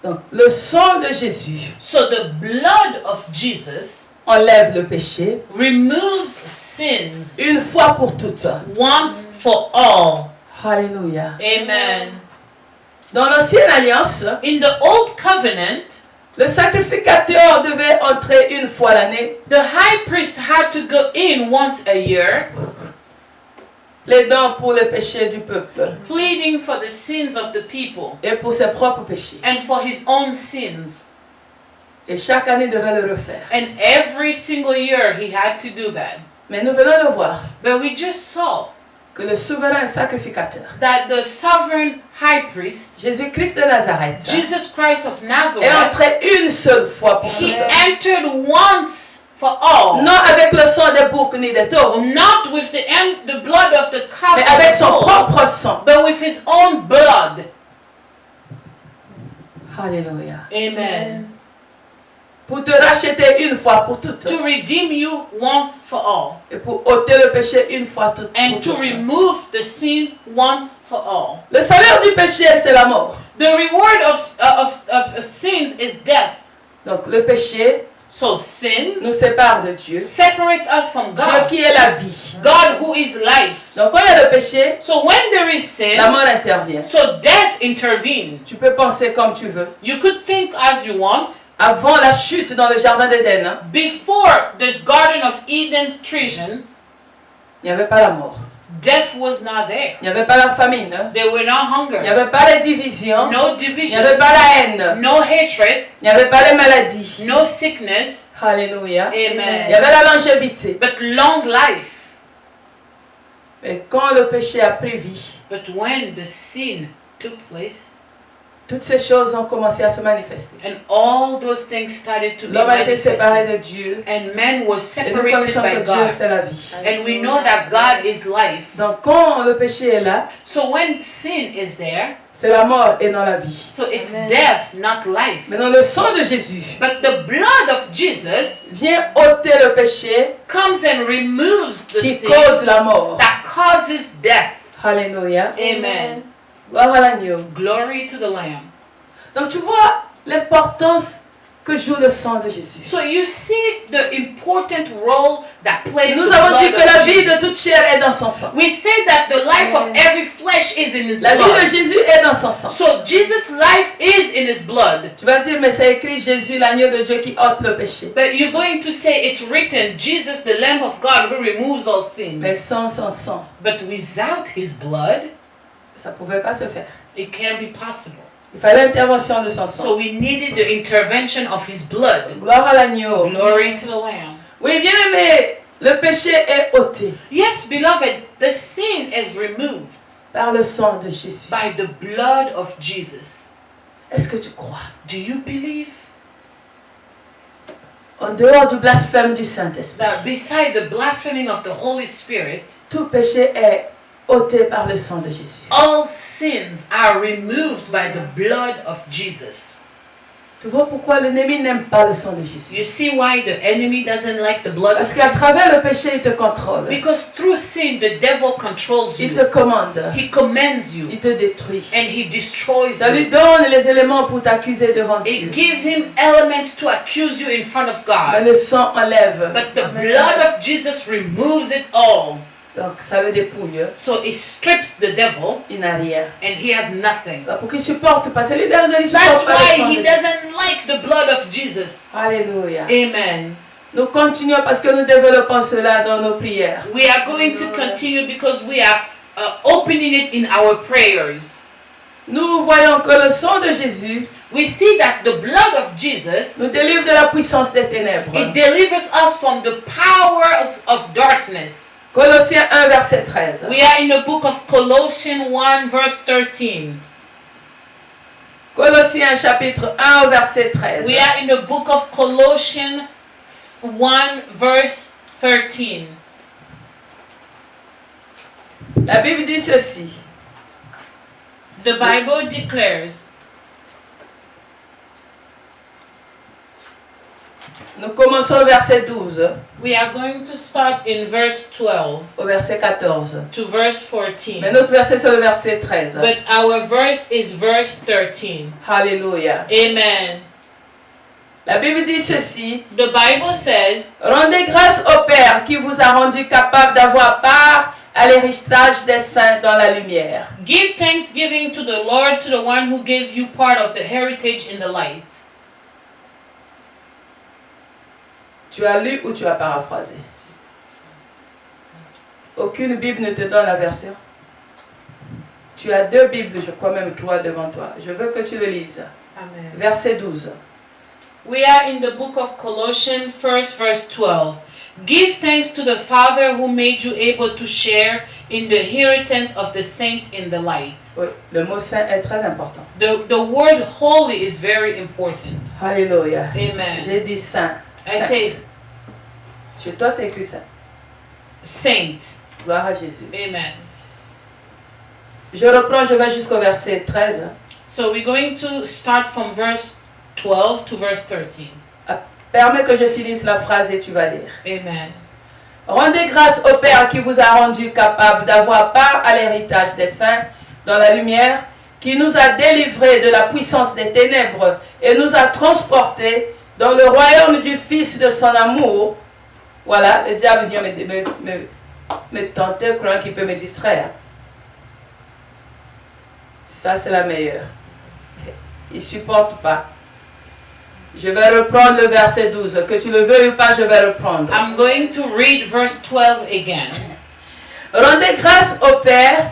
[SPEAKER 1] Donc, le sang de Jésus
[SPEAKER 2] So the blood of Jesus
[SPEAKER 1] enlève le péché
[SPEAKER 2] removes sins
[SPEAKER 1] une fois pour toutes.
[SPEAKER 2] once for all.
[SPEAKER 1] Alléluia.
[SPEAKER 2] Amen.
[SPEAKER 1] Dans l'ancienne alliance,
[SPEAKER 2] In the old covenant,
[SPEAKER 1] le sacrificateur devait entrer une fois l'année,
[SPEAKER 2] the high priest had to go in once a year,
[SPEAKER 1] plaidant pour les péchés du peuple
[SPEAKER 2] pleading for the sins of the people
[SPEAKER 1] et pour ses propres péchés.
[SPEAKER 2] and for his own sins.
[SPEAKER 1] Et chaque année devait le refaire.
[SPEAKER 2] And every single year he had to do that.
[SPEAKER 1] Mais nous venons de voir
[SPEAKER 2] But we just saw
[SPEAKER 1] que le souverain sacrificateur,
[SPEAKER 2] that the sovereign high priest,
[SPEAKER 1] Jésus-Christ de Nazareth,
[SPEAKER 2] Jesus Christ of
[SPEAKER 1] est
[SPEAKER 2] Nazareth,
[SPEAKER 1] entré une seule fois pour
[SPEAKER 2] he
[SPEAKER 1] toutes.
[SPEAKER 2] entered once for all.
[SPEAKER 1] Non avec le sang des boucs ni des taureaux,
[SPEAKER 2] Not with the blood of the cows
[SPEAKER 1] mais avec
[SPEAKER 2] and
[SPEAKER 1] son
[SPEAKER 2] bulls,
[SPEAKER 1] propre sang.
[SPEAKER 2] but with his own blood.
[SPEAKER 1] Alléluia.
[SPEAKER 2] Amen.
[SPEAKER 1] Pour te racheter une fois pour toutes.
[SPEAKER 2] To redeem you once for all.
[SPEAKER 1] Et pour ôter le péché une fois pour
[SPEAKER 2] And to
[SPEAKER 1] toutes.
[SPEAKER 2] remove the sin once for all.
[SPEAKER 1] Le salaire du péché, c'est la mort.
[SPEAKER 2] The reward of sins is death.
[SPEAKER 1] Donc le péché
[SPEAKER 2] So
[SPEAKER 1] nous
[SPEAKER 2] sins
[SPEAKER 1] sépare de Dieu.
[SPEAKER 2] separates us from
[SPEAKER 1] Dieu
[SPEAKER 2] God.
[SPEAKER 1] qui est la vie.
[SPEAKER 2] God who is life.
[SPEAKER 1] Donc quand il y a le péché,
[SPEAKER 2] So when there is
[SPEAKER 1] la
[SPEAKER 2] sin,
[SPEAKER 1] mort intervient.
[SPEAKER 2] so death intervenes.
[SPEAKER 1] Tu peux penser comme tu veux.
[SPEAKER 2] You could think as you want.
[SPEAKER 1] Avant la chute dans le jardin d'Éden, hein,
[SPEAKER 2] Before the Garden of Eden's treason,
[SPEAKER 1] il n'y avait pas la mort.
[SPEAKER 2] death was not there.
[SPEAKER 1] Il n'y avait pas la famine. Hein,
[SPEAKER 2] There were no
[SPEAKER 1] il
[SPEAKER 2] hunger,
[SPEAKER 1] n'y avait pas les divisions.
[SPEAKER 2] no
[SPEAKER 1] Il n'y
[SPEAKER 2] division,
[SPEAKER 1] avait pas la haine.
[SPEAKER 2] no hatred,
[SPEAKER 1] Il n'y avait pas les maladies.
[SPEAKER 2] no sickness.
[SPEAKER 1] Alléluia. Il y
[SPEAKER 2] Amen.
[SPEAKER 1] avait la longévité.
[SPEAKER 2] But long life.
[SPEAKER 1] Mais quand le péché a pris vie,
[SPEAKER 2] But when the sin took place,
[SPEAKER 1] toutes ces choses ont commencé à se manifester.
[SPEAKER 2] and all those things started to be
[SPEAKER 1] L'homme a été séparé
[SPEAKER 2] manifested,
[SPEAKER 1] de Dieu.
[SPEAKER 2] and man was
[SPEAKER 1] Et nous
[SPEAKER 2] separated
[SPEAKER 1] connaissons
[SPEAKER 2] by
[SPEAKER 1] que Dieu,
[SPEAKER 2] God,
[SPEAKER 1] c'est la vie.
[SPEAKER 2] and we know that God is life.
[SPEAKER 1] Donc quand le péché est là,
[SPEAKER 2] So when sin is there,
[SPEAKER 1] c'est la mort et non la vie.
[SPEAKER 2] so it's
[SPEAKER 3] Amen.
[SPEAKER 2] death, not life.
[SPEAKER 1] Mais dans le sang de Jésus,
[SPEAKER 2] But the blood of Jesus
[SPEAKER 1] vient ôter le péché
[SPEAKER 2] comes and removes the
[SPEAKER 1] qui
[SPEAKER 2] sin
[SPEAKER 1] cause la mort.
[SPEAKER 2] that causes death.
[SPEAKER 1] Alléluia.
[SPEAKER 2] Amen.
[SPEAKER 1] Gloire à l'agneau.
[SPEAKER 2] Glory to the Lamb.
[SPEAKER 1] Donc tu vois l'importance que joue le sang de Jésus.
[SPEAKER 2] So you see the important role that plays
[SPEAKER 1] Nous
[SPEAKER 2] the
[SPEAKER 1] avons dit
[SPEAKER 2] blood
[SPEAKER 1] que la
[SPEAKER 2] of
[SPEAKER 1] vie de
[SPEAKER 2] Jesus.
[SPEAKER 1] toute chair est dans son sang.
[SPEAKER 2] We say that the life of every flesh is in his
[SPEAKER 1] La vie de
[SPEAKER 2] blood.
[SPEAKER 1] Jésus est dans son sang.
[SPEAKER 2] So Jesus' life is in his blood.
[SPEAKER 1] Tu vas dire, mais c'est écrit Jésus, l'agneau de Dieu qui ôte le péché.
[SPEAKER 2] But you're going to say it's written, Jesus, the Lamb of God, who removes all
[SPEAKER 1] Mais
[SPEAKER 2] sin.
[SPEAKER 1] sans son sang,
[SPEAKER 2] But without his blood,
[SPEAKER 1] ça ne pouvait pas se faire.
[SPEAKER 2] it can't be possible.
[SPEAKER 1] Il fallait l'intervention de son sang.
[SPEAKER 2] So we needed the intervention of his blood.
[SPEAKER 1] Gloire à l'agneau.
[SPEAKER 2] Glory to the Lamb.
[SPEAKER 1] Oui, bien aimé, le péché est ôté
[SPEAKER 2] Yes, beloved, the sin is removed
[SPEAKER 1] par le sang de Jésus.
[SPEAKER 2] by the blood of Jesus.
[SPEAKER 1] Est-ce que tu crois?
[SPEAKER 2] Do you believe
[SPEAKER 1] En dehors du blasphème du Saint-Esprit,
[SPEAKER 2] that beside the blaspheming of the Holy Spirit,
[SPEAKER 1] tout péché est ôté par le sang de Jésus.
[SPEAKER 2] all sins are removed by the blood of Jesus?
[SPEAKER 1] Tu vois pourquoi l'ennemi n'aime pas le sang de Jésus?
[SPEAKER 2] You see why the enemy doesn't like the blood
[SPEAKER 1] Parce
[SPEAKER 2] of
[SPEAKER 1] qu'à
[SPEAKER 2] Jesus?
[SPEAKER 1] travers le péché, il te contrôle.
[SPEAKER 2] Because through sin, the devil controls
[SPEAKER 1] Il
[SPEAKER 2] you.
[SPEAKER 1] te commande.
[SPEAKER 2] He commands you
[SPEAKER 1] Il te détruit.
[SPEAKER 2] and he destroys
[SPEAKER 1] Ça lui
[SPEAKER 2] you.
[SPEAKER 1] donne les éléments pour t'accuser devant Dieu.
[SPEAKER 2] It gives him elements to accuse you in front of
[SPEAKER 1] Mais
[SPEAKER 2] God.
[SPEAKER 1] le sang enlève.
[SPEAKER 2] But the blood of Jesus removes it all.
[SPEAKER 1] Donc ça le dépouille.
[SPEAKER 2] So it strips the devil
[SPEAKER 1] Il n'a rien.
[SPEAKER 2] and he has nothing.
[SPEAKER 1] Pour qu'il supporte pas. C'est l'idée de
[SPEAKER 2] That's
[SPEAKER 1] supporte pas le
[SPEAKER 2] why
[SPEAKER 1] sang
[SPEAKER 2] he
[SPEAKER 1] de Jésus.
[SPEAKER 2] doesn't like the blood of Jesus.
[SPEAKER 1] Alléluia.
[SPEAKER 2] Amen.
[SPEAKER 1] Nous continuons parce que nous développons cela dans nos prières.
[SPEAKER 2] We are going to continue because we are opening it in our prayers.
[SPEAKER 1] Nous voyons que le sang de Jésus
[SPEAKER 2] We see that the blood of Jesus,
[SPEAKER 1] nous délivre de la puissance des ténèbres.
[SPEAKER 2] it delivers us from the power of darkness.
[SPEAKER 1] Colossiens 1, verset 13.
[SPEAKER 2] We are in the book of Colossians 1 verse 13.
[SPEAKER 1] Colossiens chapitre 1, verset 13.
[SPEAKER 2] We are in the book of Colossians 1 verse 13.
[SPEAKER 1] La Bible dit ceci.
[SPEAKER 2] The Bible declares,
[SPEAKER 1] Nous commençons au verset 12
[SPEAKER 2] we are going to start in verse 12
[SPEAKER 1] au verset 14.
[SPEAKER 2] to verse 14.
[SPEAKER 1] Mais notre verset c'est le verset 13.
[SPEAKER 2] But our verse is verse 13.
[SPEAKER 1] Alléluia.
[SPEAKER 2] Amen.
[SPEAKER 1] La Bible dit ceci.
[SPEAKER 2] The Bible says,
[SPEAKER 1] Rendez grâce au Père qui vous a rendu capable d'avoir part à l'héritage des saints dans la lumière.
[SPEAKER 2] give thanksgiving to the Lord, to the one who gave you part of the heritage in the light.
[SPEAKER 1] Tu as lu ou tu as paraphrasé? Aucune Bible ne te donne la version. Tu as deux Bibles, je crois même trois devant toi. Je veux que tu le lises.
[SPEAKER 2] Amen.
[SPEAKER 1] Verset 12.
[SPEAKER 2] We are in the book of Colossians, first verse 12. Give thanks to the Father who made you able to share in the inheritance of the saints in the light.
[SPEAKER 1] Oui, le mot saint est très important.
[SPEAKER 2] The word holy is very important.
[SPEAKER 1] Alléluia.
[SPEAKER 2] Amen.
[SPEAKER 1] J'ai dit saint.
[SPEAKER 2] I say
[SPEAKER 1] Chez toi, c'est écrit saint.
[SPEAKER 2] saint.
[SPEAKER 1] Gloire à Jésus.
[SPEAKER 2] Amen.
[SPEAKER 1] Je reprends, je vais jusqu'au verset 13.
[SPEAKER 2] So we're going to start from verse 12 to verse 13.
[SPEAKER 1] Permets que je finisse la phrase et tu vas lire.
[SPEAKER 2] Amen.
[SPEAKER 1] Rendez grâce au Père qui vous a rendu capable d'avoir part à l'héritage des saints dans la lumière, qui nous a délivrés de la puissance des ténèbres et nous a transportés dans le royaume du Fils de son amour. Voilà, le diable vient me tenter, croyant qu'il peut me distraire. Ça, c'est la meilleure. Il ne supporte pas. Je vais reprendre le verset 12. Que tu le veuilles ou pas, je vais reprendre.
[SPEAKER 2] I'm going to read verse 12 again.
[SPEAKER 1] Rendez grâce au Père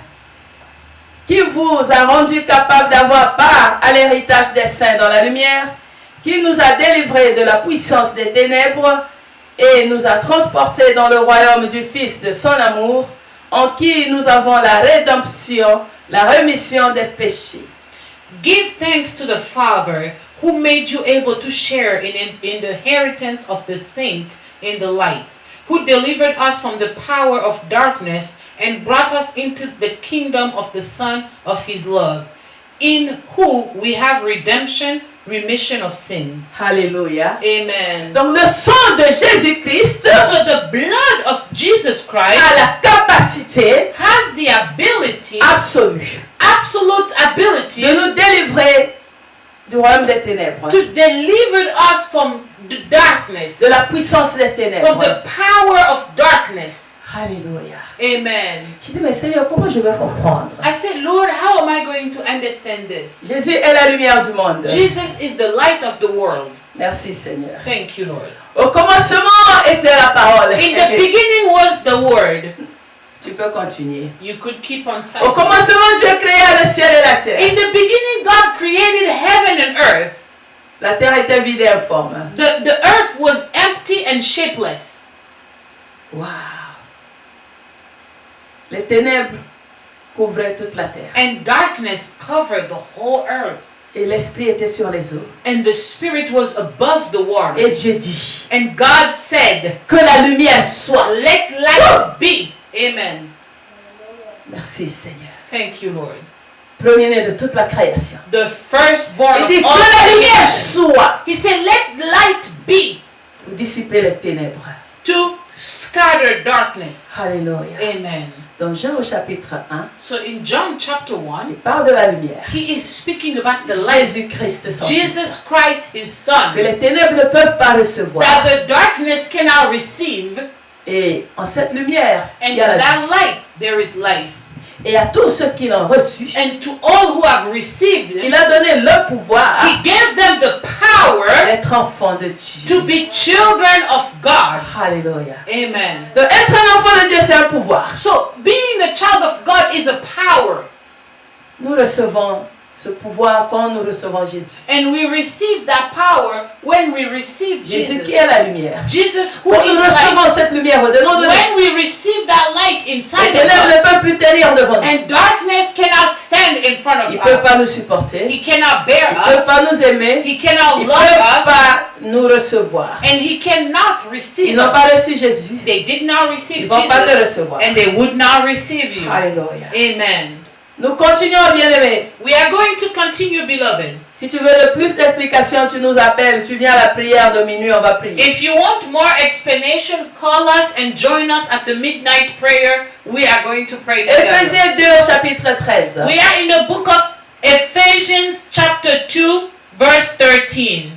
[SPEAKER 1] qui vous a rendu capable d'avoir part à l'héritage des saints dans la lumière, qui nous a délivrés de la puissance des ténèbres et nous a transportés dans le royaume du Fils de son amour, en qui nous avons la rédemption, la rémission des péchés.
[SPEAKER 2] Give thanks to the Father who made you able to share in the inheritance of the saint in the light, who delivered us from the power of darkness and brought us into the kingdom of the Son of his love, in whom we have redemption, remission of sins.
[SPEAKER 1] Alléluia.
[SPEAKER 2] Amen.
[SPEAKER 1] Donc le sang de Jésus-Christ
[SPEAKER 2] So the blood of Jesus Christ
[SPEAKER 1] a la capacité
[SPEAKER 2] has the ability,
[SPEAKER 1] absolue
[SPEAKER 2] absolute ability,
[SPEAKER 1] de nous délivrer du royaume des ténèbres,
[SPEAKER 2] to deliver us from the darkness,
[SPEAKER 1] de la puissance des
[SPEAKER 2] from
[SPEAKER 1] ténèbres.
[SPEAKER 2] the power of darkness.
[SPEAKER 1] Alléluia.
[SPEAKER 2] Amen.
[SPEAKER 1] Je dis, mais Seigneur, comment je vais comprendre?
[SPEAKER 2] I said, Lord, how am I going to understand this?
[SPEAKER 1] Jésus est la lumière du monde.
[SPEAKER 2] Jesus is the light of the world.
[SPEAKER 1] Merci Seigneur.
[SPEAKER 2] Thank you, Lord.
[SPEAKER 1] Au commencement était la parole.
[SPEAKER 2] In the beginning was the Word.
[SPEAKER 1] Tu peux continuer.
[SPEAKER 2] You could keep on
[SPEAKER 1] Au
[SPEAKER 2] saying.
[SPEAKER 1] commencement, Dieu créa le ciel et la terre.
[SPEAKER 2] In the beginning, God created heaven and earth.
[SPEAKER 1] La terre était vide et informe.
[SPEAKER 2] The earth was empty and shapeless.
[SPEAKER 1] Wow. Les ténèbres couvraient toute la terre.
[SPEAKER 2] And darkness covered the whole earth.
[SPEAKER 1] Et l'Esprit était sur les eaux.
[SPEAKER 2] And the Spirit was above the
[SPEAKER 1] Et
[SPEAKER 2] water.
[SPEAKER 1] Dieu dit
[SPEAKER 2] And God said,
[SPEAKER 1] que la lumière soit.
[SPEAKER 2] let light be. Amen.
[SPEAKER 1] Merci Seigneur.
[SPEAKER 2] Thank you, Lord.
[SPEAKER 1] Premier-né de toute la création.
[SPEAKER 2] The firstborn
[SPEAKER 1] Il
[SPEAKER 2] of
[SPEAKER 1] dit que
[SPEAKER 2] all
[SPEAKER 1] la lumière
[SPEAKER 2] creation.
[SPEAKER 1] soit
[SPEAKER 2] He said, let light be
[SPEAKER 1] pour dissiper les ténèbres.
[SPEAKER 2] to scatter darkness.
[SPEAKER 1] Alléluia.
[SPEAKER 2] Amen.
[SPEAKER 1] Dans Jean au chapitre 1,
[SPEAKER 2] So in John chapter 1,
[SPEAKER 1] il parle de la lumière.
[SPEAKER 2] he is speaking about the light.
[SPEAKER 1] Jésus-Christ, son
[SPEAKER 2] Jesus
[SPEAKER 1] Fils.
[SPEAKER 2] Christ, his son.
[SPEAKER 1] Que les ténèbres ne peuvent pas recevoir.
[SPEAKER 2] That the darkness cannot receive.
[SPEAKER 1] Et en cette lumière,
[SPEAKER 2] And
[SPEAKER 1] il
[SPEAKER 2] in
[SPEAKER 1] y a la
[SPEAKER 2] that
[SPEAKER 1] vie.
[SPEAKER 2] light, there is life.
[SPEAKER 1] Et à tous ceux qui l'ont reçu,
[SPEAKER 2] And to all who have received
[SPEAKER 1] il
[SPEAKER 2] it,
[SPEAKER 1] a donné le pouvoir
[SPEAKER 2] he gave them the power power
[SPEAKER 1] d'être enfant de Dieu.
[SPEAKER 2] to be children of God.
[SPEAKER 1] Alléluia.
[SPEAKER 2] Amen.
[SPEAKER 1] Donc être un enfant de Dieu, c'est un pouvoir.
[SPEAKER 2] So being a child of God is a power.
[SPEAKER 1] Nous recevons ce pouvoir quand nous recevons Jésus.
[SPEAKER 2] And we receive that power when we receive
[SPEAKER 1] Jésus qui
[SPEAKER 2] Jesus.
[SPEAKER 1] est la lumière.
[SPEAKER 2] Jesus who
[SPEAKER 1] Quand
[SPEAKER 2] is
[SPEAKER 1] nous
[SPEAKER 2] light.
[SPEAKER 1] recevons cette lumière au-dedans de nous,
[SPEAKER 2] When we receive that light
[SPEAKER 1] les
[SPEAKER 2] inside of
[SPEAKER 1] ténèbres ne
[SPEAKER 2] us,
[SPEAKER 1] peuvent plus tenir devant nous.
[SPEAKER 2] and darkness cannot stand in front
[SPEAKER 1] Ils
[SPEAKER 2] of
[SPEAKER 1] ne peuvent pas
[SPEAKER 2] us.
[SPEAKER 1] nous supporter.
[SPEAKER 2] He cannot bear
[SPEAKER 1] Ils ne peuvent
[SPEAKER 2] us.
[SPEAKER 1] pas nous aimer.
[SPEAKER 2] He cannot
[SPEAKER 1] Ils ne
[SPEAKER 2] love
[SPEAKER 1] peuvent
[SPEAKER 2] us.
[SPEAKER 1] pas nous recevoir.
[SPEAKER 2] And he cannot
[SPEAKER 1] Ils
[SPEAKER 2] receive
[SPEAKER 1] n'ont
[SPEAKER 2] us.
[SPEAKER 1] pas reçu Jésus.
[SPEAKER 2] They did not
[SPEAKER 1] Ils
[SPEAKER 2] receive
[SPEAKER 1] ne vont pas te
[SPEAKER 2] Jesus.
[SPEAKER 1] recevoir.
[SPEAKER 2] And they would not receive you.
[SPEAKER 1] Alléluia.
[SPEAKER 2] Amen.
[SPEAKER 1] Nous continuons, bien-aimés.
[SPEAKER 2] We are going to continue, beloved.
[SPEAKER 1] Si tu veux de plus d'explications, tu nous appelles. Tu viens à la prière de minuit, on va prier.
[SPEAKER 2] If you want more explanation, call us and join us at the midnight prayer. We are going to pray together.
[SPEAKER 1] Éphésiens 2, chapitre 13.
[SPEAKER 2] We are in the book of Ephesians chapter 2, verse 13.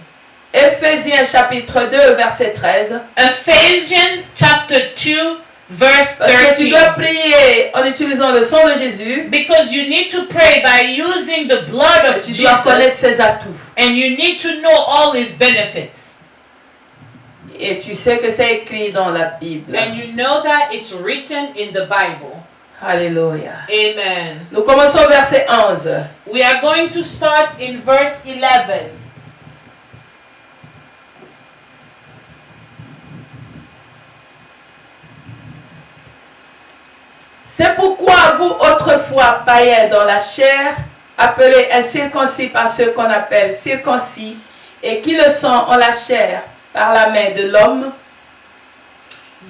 [SPEAKER 1] Éphésiens chapitre 2, verset 13.
[SPEAKER 2] Ephesians chapter 2, verse
[SPEAKER 1] Parce que tu
[SPEAKER 2] 13.
[SPEAKER 1] dois prier en utilisant le sang de Jésus.
[SPEAKER 2] Because you need to pray by using the blood
[SPEAKER 1] Et
[SPEAKER 2] of
[SPEAKER 1] tu dois connaître
[SPEAKER 2] Jesus,
[SPEAKER 1] ses atouts.
[SPEAKER 2] and you need to know all his benefits.
[SPEAKER 1] Et tu sais que c'est écrit dans la Bible.
[SPEAKER 2] And you know that it's written in the Bible.
[SPEAKER 1] Alléluia.
[SPEAKER 2] Amen.
[SPEAKER 1] Nous commençons au verset 11.
[SPEAKER 2] We are going to start in verse 11.
[SPEAKER 1] C'est pourquoi vous, autrefois païens dans la chair, appelés incirconcis par ceux qu'on appelle circoncis, et qui le sont en la chair par la main de l'homme,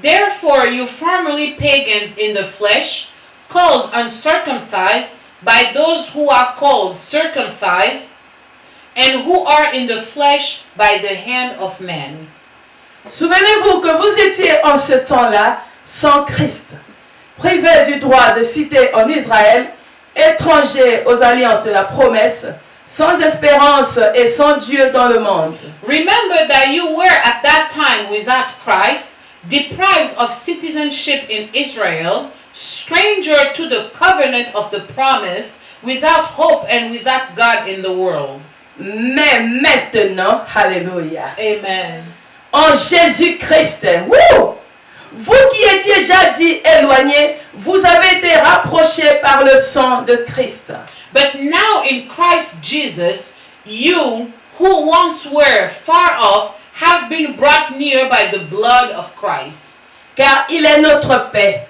[SPEAKER 2] Therefore you formerly pagans in the flesh, called uncircumcised by those who are called circumcised, and who are in the flesh by the hand of man.
[SPEAKER 1] souvenez-vous que vous étiez en ce temps-là sans Christ, privés du droit de cité en Israël, étrangers aux alliances de la promesse, sans espérance et sans Dieu dans le monde.
[SPEAKER 2] Remember that you were at that time without Christ, deprived of citizenship in Israel, stranger to the covenant of the promise, without hope and without God in the world.
[SPEAKER 1] Mais maintenant, alléluia,
[SPEAKER 2] Amen.
[SPEAKER 1] en Jésus-Christ, wouh, vous qui étiez jadis éloignés, vous avez été rapprochés par le sang de Christ.
[SPEAKER 2] But now in Christ Jesus, you who once were far off have been brought near by the blood of Christ.
[SPEAKER 1] Car il est notre paix.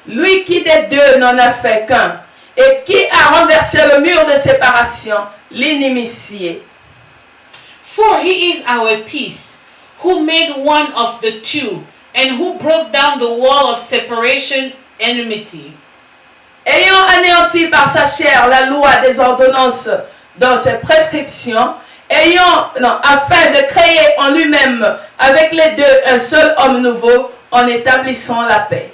[SPEAKER 1] Lui qui des deux n'en a fait qu'un, et qui a renversé le mur de séparation, l'inimitié.
[SPEAKER 2] For he is our peace, who made one of the two, and who broke down the wall of separation, enmity.
[SPEAKER 1] Ayant anéanti par sa chair la loi des ordonnances dans ses prescriptions, afin de créer en lui-même avec les deux un seul homme nouveau, en établissant la paix.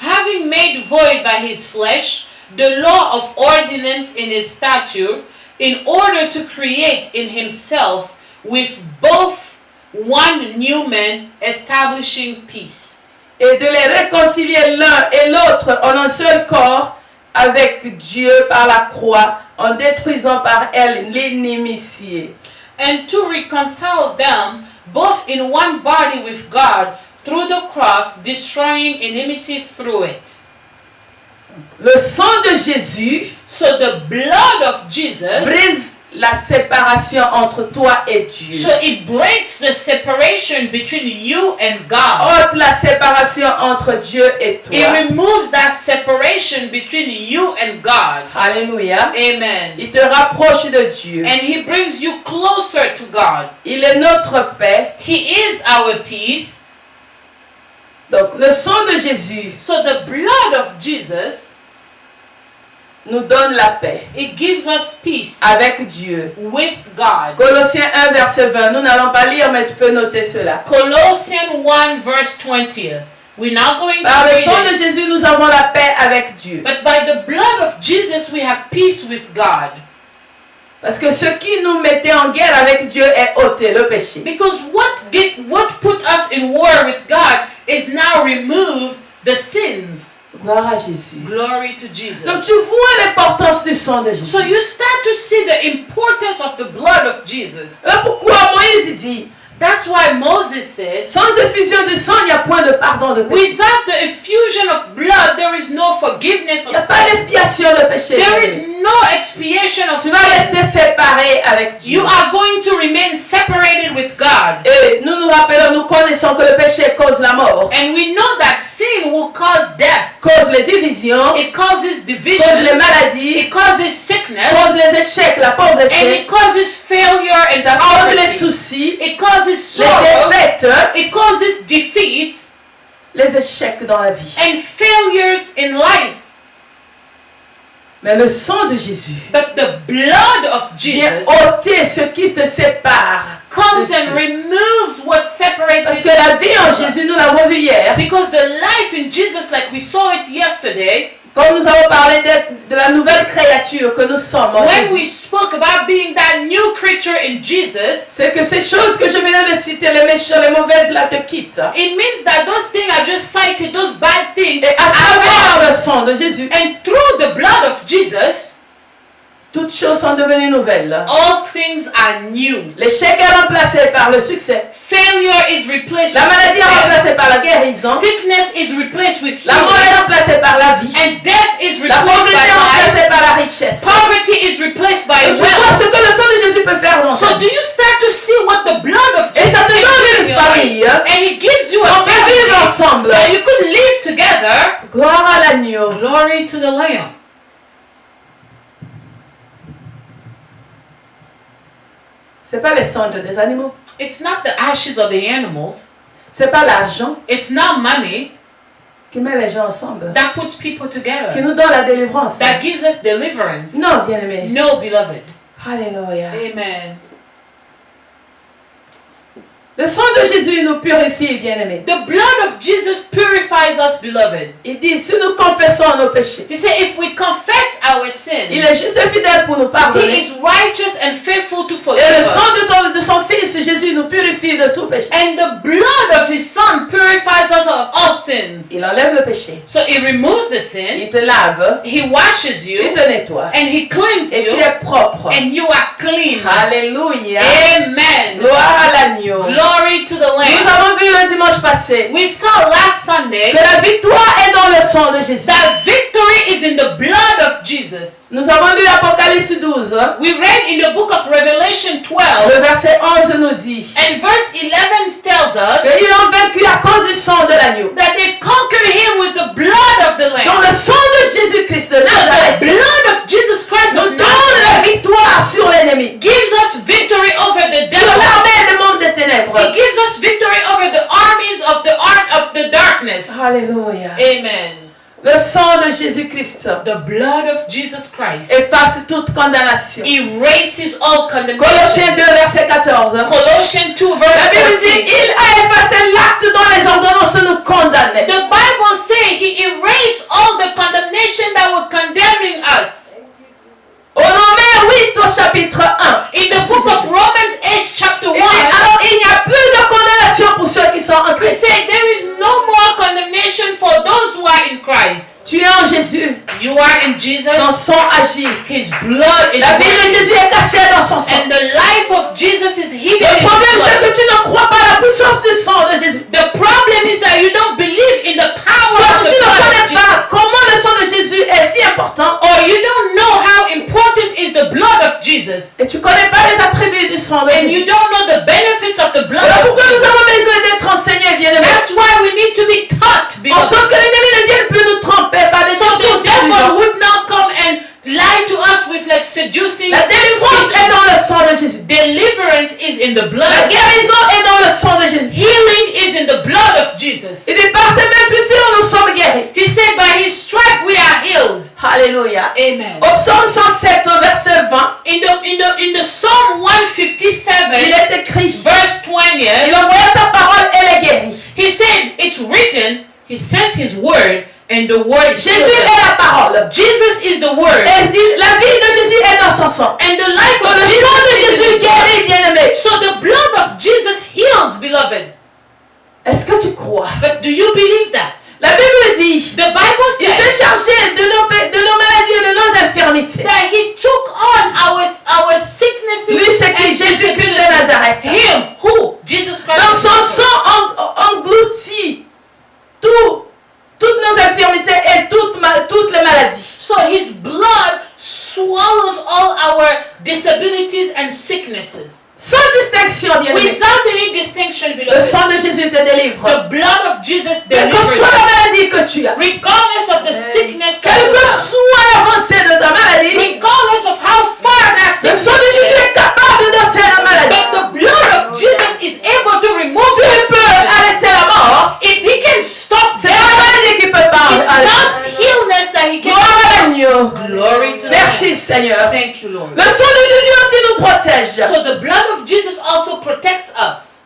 [SPEAKER 2] Having made void by his flesh the law of ordinance in his statute, in order to create in himself with both one new man, establishing peace.
[SPEAKER 1] Et de les réconcilier l'un et l'autre en un seul corps avec Dieu par la croix, en détruisant par elle l'inimitié.
[SPEAKER 2] And to reconcile them both in one body with God through the cross, destroying enmity through it.
[SPEAKER 1] Le sang de Jésus
[SPEAKER 2] So the blood of Jesus,
[SPEAKER 1] brise la séparation entre toi et Dieu.
[SPEAKER 2] so it breaks the separation between you and God.
[SPEAKER 1] Ôte la séparation entre Dieu et
[SPEAKER 2] It
[SPEAKER 1] toi.
[SPEAKER 2] removes that separation between you and God.
[SPEAKER 1] Alléluia.
[SPEAKER 2] Amen.
[SPEAKER 1] Il te rapproche de Dieu.
[SPEAKER 2] And he brings you closer to God.
[SPEAKER 1] Il est notre paix.
[SPEAKER 2] He is our peace.
[SPEAKER 1] Donc le sang de Jésus
[SPEAKER 2] So the blood of Jesus,
[SPEAKER 1] nous donne la paix
[SPEAKER 2] it gives us peace
[SPEAKER 1] avec Dieu.
[SPEAKER 2] with God.
[SPEAKER 1] Colossiens 1 verset 20. Nous n'allons pas lire, mais tu peux noter cela.
[SPEAKER 2] Colossians 1 verse 20. We're not going
[SPEAKER 1] Par
[SPEAKER 2] to
[SPEAKER 1] le sang
[SPEAKER 2] read
[SPEAKER 1] de
[SPEAKER 2] it.
[SPEAKER 1] Jésus, nous avons la paix avec Dieu.
[SPEAKER 2] But by the blood of Jesus, we have peace with God.
[SPEAKER 1] Parce que ce qui nous mettait en guerre avec Dieu est ôté, le péché.
[SPEAKER 2] Because what put us in war with God is now remove the sins.
[SPEAKER 1] Gloire à Jésus.
[SPEAKER 2] Glory to Jesus.
[SPEAKER 1] Donc tu vois l'importance du sang de Jésus.
[SPEAKER 2] So you start to see the importance of the blood of Jesus.
[SPEAKER 1] Voilà pourquoi Moïse dit,
[SPEAKER 2] That's why Moses said,
[SPEAKER 1] sans effusion de sang, il n'y a point de pardon de péché.
[SPEAKER 2] without the effusion of blood, there is no forgiveness
[SPEAKER 1] Il n'y a
[SPEAKER 2] of
[SPEAKER 1] pas
[SPEAKER 2] sin.
[SPEAKER 1] d'expiation de péché.
[SPEAKER 2] There is no expiation of
[SPEAKER 1] Tu vas
[SPEAKER 2] sin.
[SPEAKER 1] rester séparé avec Dieu.
[SPEAKER 2] You are going to remain separated with God.
[SPEAKER 1] Et nous nous rappelons, nous connaissons que le péché cause la mort,
[SPEAKER 2] And we know that sin will cause death.
[SPEAKER 1] cause les divisions,
[SPEAKER 2] It causes
[SPEAKER 1] cause les
[SPEAKER 2] division.
[SPEAKER 1] maladies,
[SPEAKER 2] It causes sickness.
[SPEAKER 1] cause les échecs, la
[SPEAKER 2] And
[SPEAKER 1] pauvreté,
[SPEAKER 2] it causes failure and
[SPEAKER 1] ça cause les
[SPEAKER 2] poverty.
[SPEAKER 1] soucis,
[SPEAKER 2] It causes
[SPEAKER 1] les
[SPEAKER 2] sorrow.
[SPEAKER 1] défaites,
[SPEAKER 2] It causes defeats
[SPEAKER 1] les échecs dans la vie.
[SPEAKER 2] and failures in life.
[SPEAKER 1] Mais le sang de Jésus
[SPEAKER 2] But the blood of
[SPEAKER 1] vient
[SPEAKER 2] Jesus
[SPEAKER 1] ôter ce qui te sépare.
[SPEAKER 2] comes
[SPEAKER 1] de
[SPEAKER 2] and
[SPEAKER 1] Dieu.
[SPEAKER 2] removes what separates
[SPEAKER 1] Parce
[SPEAKER 2] it.
[SPEAKER 1] que la vie en Jésus, nous l'avons vu hier,
[SPEAKER 2] Because the life in Jesus, like we saw it yesterday,
[SPEAKER 1] quand nous avons parlé de la nouvelle créature que nous sommes en
[SPEAKER 2] when
[SPEAKER 1] Jésus,
[SPEAKER 2] we spoke about being that new creature in Jesus,
[SPEAKER 1] c'est que ces choses que je venais de citer, les méchants, les mauvaises, là, te quittent.
[SPEAKER 2] it means that those things I just cited, those bad things,
[SPEAKER 1] Et à travers
[SPEAKER 2] are
[SPEAKER 1] le sang de Jésus,
[SPEAKER 2] and through the blood of Jesus,
[SPEAKER 1] toutes choses sont devenues nouvelles.
[SPEAKER 2] all things are new.
[SPEAKER 1] L'échec est remplacé par le succès.
[SPEAKER 2] Failure is replaced
[SPEAKER 1] La
[SPEAKER 2] with
[SPEAKER 1] maladie est remplacée
[SPEAKER 2] success.
[SPEAKER 1] par la guérison.
[SPEAKER 2] Sickness is replaced with
[SPEAKER 1] La mort est
[SPEAKER 2] healing.
[SPEAKER 1] remplacée par la vie.
[SPEAKER 2] And death is
[SPEAKER 1] La
[SPEAKER 2] replaced
[SPEAKER 1] pauvreté
[SPEAKER 2] by
[SPEAKER 1] est
[SPEAKER 2] life.
[SPEAKER 1] remplacée par la richesse.
[SPEAKER 2] Poverty is replaced by
[SPEAKER 1] Et tu vois
[SPEAKER 2] wealth.
[SPEAKER 1] ce que le sang de Jésus peut faire dans
[SPEAKER 2] So
[SPEAKER 1] ta
[SPEAKER 2] do
[SPEAKER 1] vie.
[SPEAKER 2] you start to see what the blood of
[SPEAKER 1] Et
[SPEAKER 2] Jesus
[SPEAKER 1] ça te
[SPEAKER 2] can do
[SPEAKER 1] donne
[SPEAKER 2] in
[SPEAKER 1] une
[SPEAKER 2] your life?
[SPEAKER 1] famille.
[SPEAKER 2] And it gives you a
[SPEAKER 1] On peut vivre
[SPEAKER 2] family
[SPEAKER 1] ensemble.
[SPEAKER 2] that you could live together.
[SPEAKER 1] Gloire à l'agneau.
[SPEAKER 2] Glory to the Lamb.
[SPEAKER 1] C'est pas les cendres des animaux.
[SPEAKER 2] It's not the ashes of the animals.
[SPEAKER 1] C'est pas l'argent
[SPEAKER 2] It's not money
[SPEAKER 1] qui met les gens ensemble.
[SPEAKER 2] that puts people
[SPEAKER 1] Qui
[SPEAKER 2] together.
[SPEAKER 1] nous donne la délivrance.
[SPEAKER 2] That gives us deliverance.
[SPEAKER 1] Non, bien-aimé.
[SPEAKER 2] No, beloved.
[SPEAKER 1] Alléluia.
[SPEAKER 2] Amen.
[SPEAKER 1] Le sang de Jésus nous purifie, bien-aimé.
[SPEAKER 2] The blood of Jesus purifies us, beloved.
[SPEAKER 1] Il dit, si nous confessons nos péchés,
[SPEAKER 2] He said, if we confess our
[SPEAKER 1] il
[SPEAKER 2] sin,
[SPEAKER 1] est juste et fidèle pour nous
[SPEAKER 2] He
[SPEAKER 1] pardonner.
[SPEAKER 2] is righteous and faithful to
[SPEAKER 1] Et
[SPEAKER 2] forgive
[SPEAKER 1] le
[SPEAKER 2] us.
[SPEAKER 1] sang de son Fils, Jésus, nous purifie de tout péché.
[SPEAKER 2] And the blood of His Son purifies us of all sins.
[SPEAKER 1] Il enlève le péché.
[SPEAKER 2] So He removes the sin,
[SPEAKER 1] Il te lave.
[SPEAKER 2] He washes
[SPEAKER 1] Il
[SPEAKER 2] you,
[SPEAKER 1] te nettoie.
[SPEAKER 2] and He cleans
[SPEAKER 1] Et tu
[SPEAKER 2] you,
[SPEAKER 1] es propre.
[SPEAKER 2] and you are clean.
[SPEAKER 1] Alléluia.
[SPEAKER 2] Amen.
[SPEAKER 1] Gloire à l'agneau.
[SPEAKER 2] Glory to the
[SPEAKER 1] Nous
[SPEAKER 2] Lamb.
[SPEAKER 1] avons vu le dimanche passé
[SPEAKER 2] We saw last Sunday
[SPEAKER 1] que la victoire est dans le sang de Jésus.
[SPEAKER 2] that victory is in the blood of Jesus.
[SPEAKER 1] Nous avons lu Apocalypse 12.
[SPEAKER 2] We read in the book of Revelation 12,
[SPEAKER 1] Le verset 11 nous dit
[SPEAKER 2] and verse 11 tells us
[SPEAKER 1] qu'ils ont vaincu à cause du sang de l'agneau.
[SPEAKER 2] that they conquered him with the blood of the
[SPEAKER 1] Dans
[SPEAKER 2] Lamb.
[SPEAKER 1] le sang de Jésus-Christ de
[SPEAKER 2] So the
[SPEAKER 1] Nazareth
[SPEAKER 2] blood of Jesus Christ
[SPEAKER 1] nous
[SPEAKER 2] of
[SPEAKER 1] donne la
[SPEAKER 2] Nazareth
[SPEAKER 1] victoire sur l'ennemi,
[SPEAKER 2] gives us victory over the
[SPEAKER 1] sur
[SPEAKER 2] devil.
[SPEAKER 1] l'armée des mondes des ténèbres.
[SPEAKER 2] It gives us victory over the armies of the darkness.
[SPEAKER 1] Alléluia.
[SPEAKER 2] Amen.
[SPEAKER 1] Le sang de Jésus-Christ
[SPEAKER 2] The blood of Jesus Christ
[SPEAKER 1] efface toute condamnation.
[SPEAKER 2] erases all
[SPEAKER 1] Colossiens
[SPEAKER 2] condemnation.
[SPEAKER 1] 2, verset 14.
[SPEAKER 2] Colossians 2
[SPEAKER 1] La
[SPEAKER 2] verse
[SPEAKER 1] Bible dit,
[SPEAKER 2] 14.
[SPEAKER 1] il a effacé l'acte dont les ordonnances nous condamnaient.
[SPEAKER 2] The Bible says He erased all the condemnation that were condemning us.
[SPEAKER 1] Au Romains 8 au chapitre 1.
[SPEAKER 2] In the book of Romans 8 chapter 1,
[SPEAKER 1] Il dit, alors il n'y a plus de condamnation pour ceux qui sont en
[SPEAKER 2] He
[SPEAKER 1] Christ.
[SPEAKER 2] said there is no more condemnation for those who are in Christ.
[SPEAKER 1] Tu es en Jésus.
[SPEAKER 2] You are in Jesus.
[SPEAKER 1] Son sang agit.
[SPEAKER 2] His blood is
[SPEAKER 1] La vie de
[SPEAKER 2] working.
[SPEAKER 1] Jésus est cachée dans son sang.
[SPEAKER 2] And the life of Jesus is hidden
[SPEAKER 1] Le
[SPEAKER 2] in
[SPEAKER 1] problème
[SPEAKER 2] His
[SPEAKER 1] c'est
[SPEAKER 2] blood.
[SPEAKER 1] que tu ne crois pas à la puissance du sang de Jésus.
[SPEAKER 2] The problem is that you don't believe in the power
[SPEAKER 1] Soit
[SPEAKER 2] of
[SPEAKER 1] que
[SPEAKER 2] the
[SPEAKER 1] tu ne
[SPEAKER 2] blood of
[SPEAKER 1] connais pas
[SPEAKER 2] Jesus.
[SPEAKER 1] comment le sang de Jésus est si important
[SPEAKER 2] Or you don't know how important is the blood of Jesus.
[SPEAKER 1] et tu ne connais pas les attributs du sang de
[SPEAKER 2] And
[SPEAKER 1] Jésus.
[SPEAKER 2] you don't know the benefits of the blood
[SPEAKER 1] Alors
[SPEAKER 2] of
[SPEAKER 1] pourquoi nous
[SPEAKER 2] Jesus.
[SPEAKER 1] avons besoin d'être enseignés, bien aimés?
[SPEAKER 2] That's why we need to be taught.
[SPEAKER 1] En
[SPEAKER 2] Because
[SPEAKER 1] sorte que l'ennemi ne vienne plus nous tromper par les
[SPEAKER 2] so the
[SPEAKER 1] discours
[SPEAKER 2] devil
[SPEAKER 1] séduisants.
[SPEAKER 2] would not come and lie to us with like seducing
[SPEAKER 1] La délivrance est
[SPEAKER 2] speeches.
[SPEAKER 1] dans le sang de Jésus.
[SPEAKER 2] Deliverance is in the blood
[SPEAKER 1] La
[SPEAKER 2] of Jesus.
[SPEAKER 1] guérison est dans le sang de Jésus.
[SPEAKER 2] Healing is in the blood of Jesus.
[SPEAKER 1] Il dit par ses meurtrissures nous sommes guéris.
[SPEAKER 2] He said, by His stripe we are healed.
[SPEAKER 1] Alléluia.
[SPEAKER 2] Amen.
[SPEAKER 1] Au psaume 107 au verset 20,
[SPEAKER 2] In the Psalm 157,
[SPEAKER 1] il est écrit,
[SPEAKER 2] verse 20,
[SPEAKER 1] il envoya sa parole et les guérit.
[SPEAKER 2] He said, it's written, He sent His word, and the word
[SPEAKER 1] Jésus
[SPEAKER 2] healed
[SPEAKER 1] est
[SPEAKER 2] us.
[SPEAKER 1] la parole.
[SPEAKER 2] Jesus is the word,
[SPEAKER 1] Et il dit, la vie de Jésus est dans son sang.
[SPEAKER 2] and the life
[SPEAKER 1] Donc
[SPEAKER 2] of
[SPEAKER 1] le sang de
[SPEAKER 2] Jesus is in
[SPEAKER 1] Jésus
[SPEAKER 2] His blood.
[SPEAKER 1] guérit, bien-aimé.
[SPEAKER 2] So the blood of Jesus heals, beloved.
[SPEAKER 1] Est-ce que tu crois?
[SPEAKER 2] But do you believe that?
[SPEAKER 1] La Bible dit,
[SPEAKER 2] The Bible
[SPEAKER 1] il dit,
[SPEAKER 2] says
[SPEAKER 1] Qui? Jésus-Christ de Nazareth.
[SPEAKER 2] Him. Who? Jesus Christ.
[SPEAKER 1] Donc
[SPEAKER 2] of
[SPEAKER 1] son
[SPEAKER 2] Nazareth.
[SPEAKER 1] sang engloutit toutes nos infirmités et toutes les maladies.
[SPEAKER 2] So his blood swallows all our disabilities and sicknesses.
[SPEAKER 1] Sans distinction, bien aimé.
[SPEAKER 2] Without any distinction,
[SPEAKER 1] Le
[SPEAKER 2] beloved.
[SPEAKER 1] sang de Jésus te délivre.
[SPEAKER 2] The blood of Jesus
[SPEAKER 1] Quelle que
[SPEAKER 2] delivers
[SPEAKER 1] soit la
[SPEAKER 2] you.
[SPEAKER 1] maladie que tu as,
[SPEAKER 2] Regardless of the sickness that
[SPEAKER 1] quelle
[SPEAKER 2] you
[SPEAKER 1] que
[SPEAKER 2] have.
[SPEAKER 1] soit l'avancée de ta maladie,
[SPEAKER 2] Regardless of how far that
[SPEAKER 1] le
[SPEAKER 2] sickness
[SPEAKER 1] sang de Jésus
[SPEAKER 2] is.
[SPEAKER 1] est capable d'ôter la maladie.
[SPEAKER 2] But the blood of Jesus is able to remove
[SPEAKER 1] Tu
[SPEAKER 2] that
[SPEAKER 1] peux
[SPEAKER 2] sickness.
[SPEAKER 1] arrêter la mort.
[SPEAKER 2] If he can stop
[SPEAKER 1] C'est la
[SPEAKER 2] that,
[SPEAKER 1] maladie qui peut pas
[SPEAKER 2] it's
[SPEAKER 1] arrêter.
[SPEAKER 2] not illness that he can
[SPEAKER 1] Gloire à l'agneau.
[SPEAKER 2] Glory to
[SPEAKER 1] Merci
[SPEAKER 2] God.
[SPEAKER 1] Seigneur.
[SPEAKER 2] Thank you, Lord.
[SPEAKER 1] Le sang de Jésus aussi nous protège.
[SPEAKER 2] So the blood of Jesus also protects us.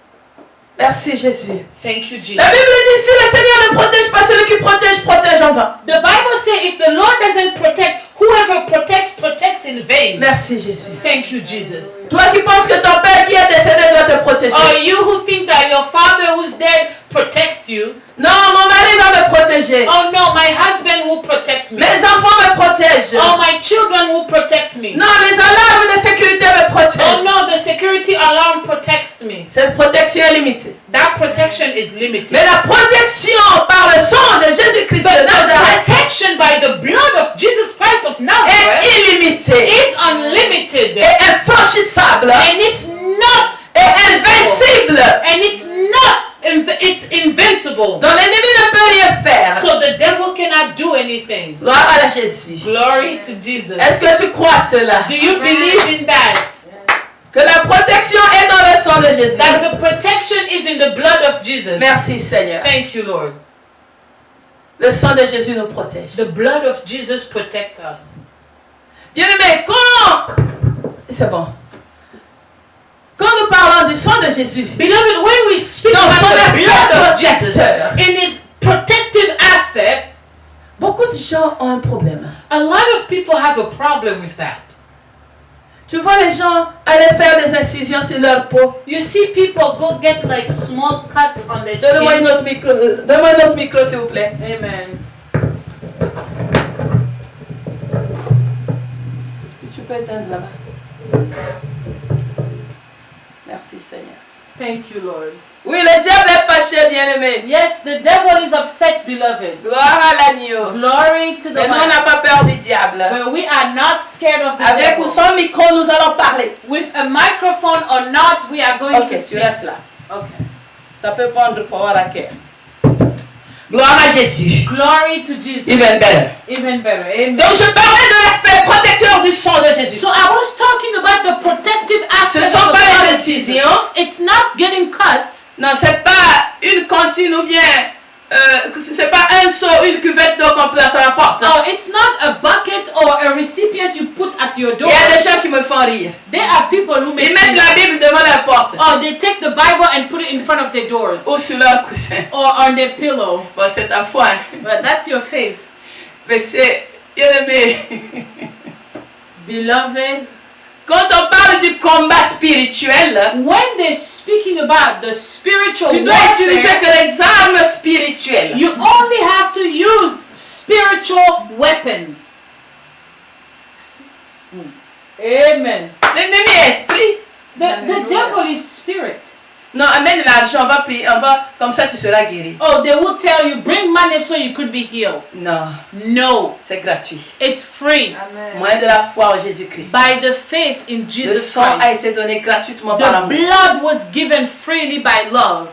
[SPEAKER 1] Merci Jésus.
[SPEAKER 2] Thank you, Jesus.
[SPEAKER 1] La Bible dit si le Seigneur ne protège pas celui qui protège en vain.
[SPEAKER 2] The Bible says if the Lord doesn't protect, whoever protects in vain.
[SPEAKER 1] Merci Jésus.
[SPEAKER 2] Thank you, Jesus.
[SPEAKER 1] Toi qui penses que ton père qui est décédé doit te protéger.
[SPEAKER 2] Or you who think that your father who's dead protects you.
[SPEAKER 1] Non, mon mari va me protéger.
[SPEAKER 2] Oh no, my husband will protect me.
[SPEAKER 1] Mes enfants me protègent.
[SPEAKER 2] Oh, my children will protect me.
[SPEAKER 1] Non, les alarmes de sécurité me
[SPEAKER 2] Oh
[SPEAKER 1] protègent.
[SPEAKER 2] no, the security alarm protects me.
[SPEAKER 1] Cette protection est limitée.
[SPEAKER 2] That protection is limited.
[SPEAKER 1] Mais la protection par le sang de Jésus-Christ de
[SPEAKER 2] But the
[SPEAKER 1] Nazareth
[SPEAKER 2] protection by the blood of Jesus Christ of
[SPEAKER 1] est
[SPEAKER 2] Nazareth
[SPEAKER 1] illimitée
[SPEAKER 2] is unlimited.
[SPEAKER 1] et infranchissable
[SPEAKER 2] And it's not
[SPEAKER 1] et invincible.
[SPEAKER 2] and it's not it's invincible.
[SPEAKER 1] Donc l'ennemi ne peut rien faire.
[SPEAKER 2] So the devil cannot do anything.
[SPEAKER 1] Gloire à Jésus.
[SPEAKER 2] Glory to Jesus.
[SPEAKER 1] Est-ce que tu crois cela?
[SPEAKER 2] Do you believe in that?
[SPEAKER 1] Que la protection est dans le sang de Jésus.
[SPEAKER 2] That the protection is in the blood of Jesus.
[SPEAKER 1] Merci Seigneur.
[SPEAKER 2] Thank you, Lord.
[SPEAKER 1] Le sang de Jésus nous protège.
[SPEAKER 2] The blood of Jesus protects us.
[SPEAKER 1] Bien aimé, c'est bon. Quand nous parlons du sang de Jésus,
[SPEAKER 2] Beloved, when we speak
[SPEAKER 1] dans son
[SPEAKER 2] about the blood of
[SPEAKER 1] aspect
[SPEAKER 2] Jesus,
[SPEAKER 1] protecteur,
[SPEAKER 2] in its protective aspect,
[SPEAKER 1] beaucoup de gens ont un problème.
[SPEAKER 2] a lot of people have a problem with that.
[SPEAKER 1] Tu vois les gens aller faire des incisions sur leur peau.
[SPEAKER 2] You see people go get like small cuts on their
[SPEAKER 1] Donne-moi
[SPEAKER 2] skin.
[SPEAKER 1] notre micro, donne-moi notre micro s'il vous plaît.
[SPEAKER 2] Amen.
[SPEAKER 1] Tu peux éteindre là-bas. Merci Seigneur.
[SPEAKER 2] Thank you, Lord.
[SPEAKER 1] Oui, le diable est fâché, bien-aimé.
[SPEAKER 2] Yes, the devil is upset, beloved.
[SPEAKER 1] Gloire à l'agneau.
[SPEAKER 2] Glory to the
[SPEAKER 1] Mais nous, on
[SPEAKER 2] Lamb.
[SPEAKER 1] n'a pas peur du diable.
[SPEAKER 2] But we are not scared of the
[SPEAKER 1] Avec ou
[SPEAKER 2] devil.
[SPEAKER 1] sans micro, nous allons parler.
[SPEAKER 2] With a microphone or not, we are going
[SPEAKER 1] Ok,
[SPEAKER 2] to
[SPEAKER 1] tu
[SPEAKER 2] speak.
[SPEAKER 1] restes là.
[SPEAKER 2] Okay.
[SPEAKER 1] Ça peut prendre pour voir à cœur. Gloire à Jésus.
[SPEAKER 2] Glory to Jesus.
[SPEAKER 1] Even better.
[SPEAKER 2] Even better. Amen.
[SPEAKER 1] Donc je parlais de l'aspect protecteur du sang de Jésus.
[SPEAKER 2] So I was talking about the protective
[SPEAKER 1] Ce
[SPEAKER 2] aspect
[SPEAKER 1] ne sont
[SPEAKER 2] of
[SPEAKER 1] pas
[SPEAKER 2] the
[SPEAKER 1] les
[SPEAKER 2] blood of Jesus.
[SPEAKER 1] décisions.
[SPEAKER 2] It's not getting cuts.
[SPEAKER 1] Non, c'est pas une cantine ou bien c'est pas un seau, une cuvette d'eau qu'on place à la porte.
[SPEAKER 2] Oh, it's not a bucket or a recipient you put at your
[SPEAKER 1] Il
[SPEAKER 2] door.
[SPEAKER 1] y a des gens qui me font rire.
[SPEAKER 2] There are people who make
[SPEAKER 1] Ils mettent la Bible devant la porte
[SPEAKER 2] or they take the Bible and put it in front of their doors
[SPEAKER 1] ou sur leur coussin.
[SPEAKER 2] or on their pillow.
[SPEAKER 1] Bon, c'est ta foi. Hein.
[SPEAKER 2] But that's your faith.
[SPEAKER 1] Mais c'est bien aimé.
[SPEAKER 2] Beloved,
[SPEAKER 1] Quand on parle du combat spirituel,
[SPEAKER 2] when they're speaking about the spiritual
[SPEAKER 1] tu dois utiliser
[SPEAKER 2] warfare,
[SPEAKER 1] que les armes spirituelles.
[SPEAKER 2] you only have to use spiritual weapons. Amen.
[SPEAKER 1] L'ennemi est esprit.
[SPEAKER 2] The devil is spirit.
[SPEAKER 1] Non, amène l'argent, on va prier, comme ça tu seras guéri.
[SPEAKER 2] Oh, they will tell you, bring money so you could be healed.
[SPEAKER 1] Non,
[SPEAKER 2] No,
[SPEAKER 1] c'est gratuit.
[SPEAKER 2] it's free.
[SPEAKER 1] Moyen de la foi en Jésus-Christ.
[SPEAKER 2] By the faith in
[SPEAKER 1] Le
[SPEAKER 2] Jesus
[SPEAKER 1] sang a
[SPEAKER 2] Christ.
[SPEAKER 1] été donné gratuitement par
[SPEAKER 2] The
[SPEAKER 1] l'amour.
[SPEAKER 2] blood was given freely by love.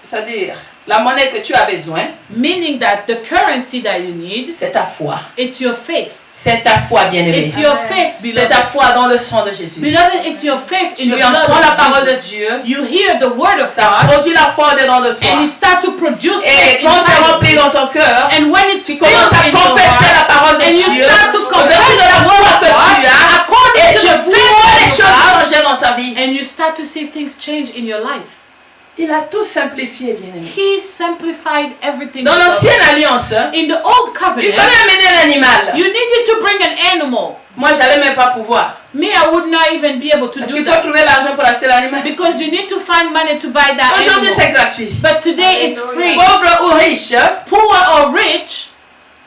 [SPEAKER 1] C'est-à-dire, la monnaie que tu as besoin,
[SPEAKER 2] Meaning that the currency that you need,
[SPEAKER 1] c'est ta foi.
[SPEAKER 2] it's your faith.
[SPEAKER 1] C'est ta foi, bien-aimé.
[SPEAKER 2] It's your faith,
[SPEAKER 1] C'est ta
[SPEAKER 2] beloved.
[SPEAKER 1] foi dans le sang de Jésus.
[SPEAKER 2] Beloved, it's your faith in
[SPEAKER 1] Tu
[SPEAKER 2] the blood
[SPEAKER 1] entends la parole
[SPEAKER 2] of
[SPEAKER 1] de
[SPEAKER 2] Jesus.
[SPEAKER 1] Dieu,
[SPEAKER 2] You hear the word of
[SPEAKER 1] ça
[SPEAKER 2] God,
[SPEAKER 1] produit la foi dedans de toi.
[SPEAKER 2] and it starts to produce
[SPEAKER 1] Et
[SPEAKER 2] faith
[SPEAKER 1] quand c'est
[SPEAKER 2] inside of
[SPEAKER 1] rempli
[SPEAKER 2] you.
[SPEAKER 1] dans ton cœur,
[SPEAKER 2] And when it's
[SPEAKER 1] tu
[SPEAKER 2] filled
[SPEAKER 1] commences à
[SPEAKER 2] in your
[SPEAKER 1] confesser la
[SPEAKER 2] heart,
[SPEAKER 1] parole de
[SPEAKER 2] and you
[SPEAKER 1] Dieu,
[SPEAKER 2] start to
[SPEAKER 1] au
[SPEAKER 2] confess
[SPEAKER 1] vertu de la
[SPEAKER 2] the
[SPEAKER 1] foi
[SPEAKER 2] word
[SPEAKER 1] que
[SPEAKER 2] of God,
[SPEAKER 1] tu as,
[SPEAKER 2] according
[SPEAKER 1] et
[SPEAKER 2] to
[SPEAKER 1] tu
[SPEAKER 2] the
[SPEAKER 1] vois les
[SPEAKER 2] faith
[SPEAKER 1] choses
[SPEAKER 2] of God,
[SPEAKER 1] changer dans ta vie.
[SPEAKER 2] and you start to see things change in your life.
[SPEAKER 1] Il a tout simplifié, bien-aimé.
[SPEAKER 2] He simplified everything.
[SPEAKER 1] Dans l'ancienne alliance,
[SPEAKER 2] In the old
[SPEAKER 1] il
[SPEAKER 2] covenant,
[SPEAKER 1] fallait amener un animal.
[SPEAKER 2] you needed to bring an animal.
[SPEAKER 1] Moi, j'allais même pas pouvoir.
[SPEAKER 2] Me, I would not even be able to
[SPEAKER 1] Parce
[SPEAKER 2] do
[SPEAKER 1] qu'il faut
[SPEAKER 2] that.
[SPEAKER 1] trouver l'argent pour acheter l'animal.
[SPEAKER 2] Because you need to find money to buy that
[SPEAKER 1] Aujourd'hui,
[SPEAKER 2] animal.
[SPEAKER 1] c'est gratuit.
[SPEAKER 2] But today it's free.
[SPEAKER 1] Pauvre ou riche,
[SPEAKER 2] Poor or rich,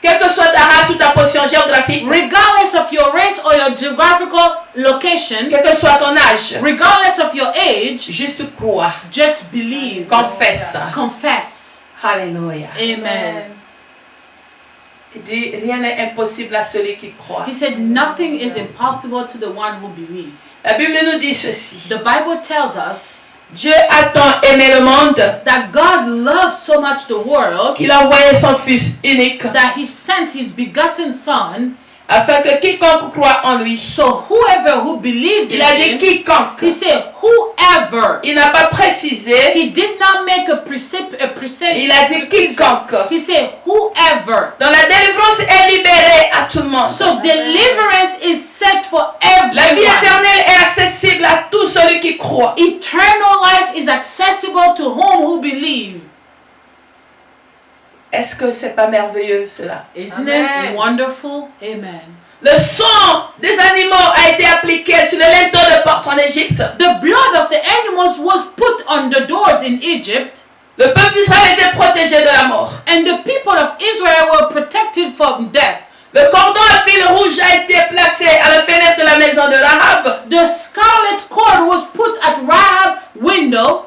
[SPEAKER 1] quelle que soit ta race ou ta position géographique,
[SPEAKER 2] regardless of your race or your geographical location,
[SPEAKER 1] quel que soit ton âge,
[SPEAKER 2] regardless of your age,
[SPEAKER 1] juste crois,
[SPEAKER 2] just believe.
[SPEAKER 1] confesse.
[SPEAKER 2] Confess.
[SPEAKER 1] Alléluia.
[SPEAKER 2] Amen.
[SPEAKER 1] Il dit, rien n'est impossible à celui qui croit.
[SPEAKER 2] He said, nothing is impossible to the one who believes.
[SPEAKER 1] La Bible nous dit ceci.
[SPEAKER 2] The Bible tells us
[SPEAKER 1] Dieu a tant aimé le monde
[SPEAKER 2] that God loves so much the world
[SPEAKER 1] qu'il a envoyé son Fils unique
[SPEAKER 2] that he sent his begotten Son,
[SPEAKER 1] afin que quiconque croit en lui.
[SPEAKER 2] so whoever who believed
[SPEAKER 1] Il
[SPEAKER 2] in
[SPEAKER 1] a dit
[SPEAKER 2] him,
[SPEAKER 1] quiconque.
[SPEAKER 2] he said whoever.
[SPEAKER 1] Il n'a pas précisé.
[SPEAKER 2] He did not make a precision.
[SPEAKER 1] Il a dit quiconque.
[SPEAKER 2] He said whoever.
[SPEAKER 1] Donc la délivrance est libérée à tout le monde.
[SPEAKER 2] So deliverance is set for
[SPEAKER 1] La vie
[SPEAKER 2] everyone.
[SPEAKER 1] éternelle est accessible à tout celui qui croit.
[SPEAKER 2] Eternal life is accessible to whom who believe.
[SPEAKER 1] Est-ce que c'est pas merveilleux cela?
[SPEAKER 2] Isn't
[SPEAKER 3] Amen.
[SPEAKER 2] it wonderful? Amen.
[SPEAKER 1] Le sang des animaux a été appliqué sur les linteaux de porte en Égypte.
[SPEAKER 2] The blood of the animals was put on the doors in Egypt,
[SPEAKER 1] Le peuple d'Israël était protégé de la mort.
[SPEAKER 2] and the people of Israel were protected from death.
[SPEAKER 1] Le cordon à fil rouge a été placé à la fenêtre de la maison de Rahab.
[SPEAKER 2] The scarlet cord was put at Rahab's window,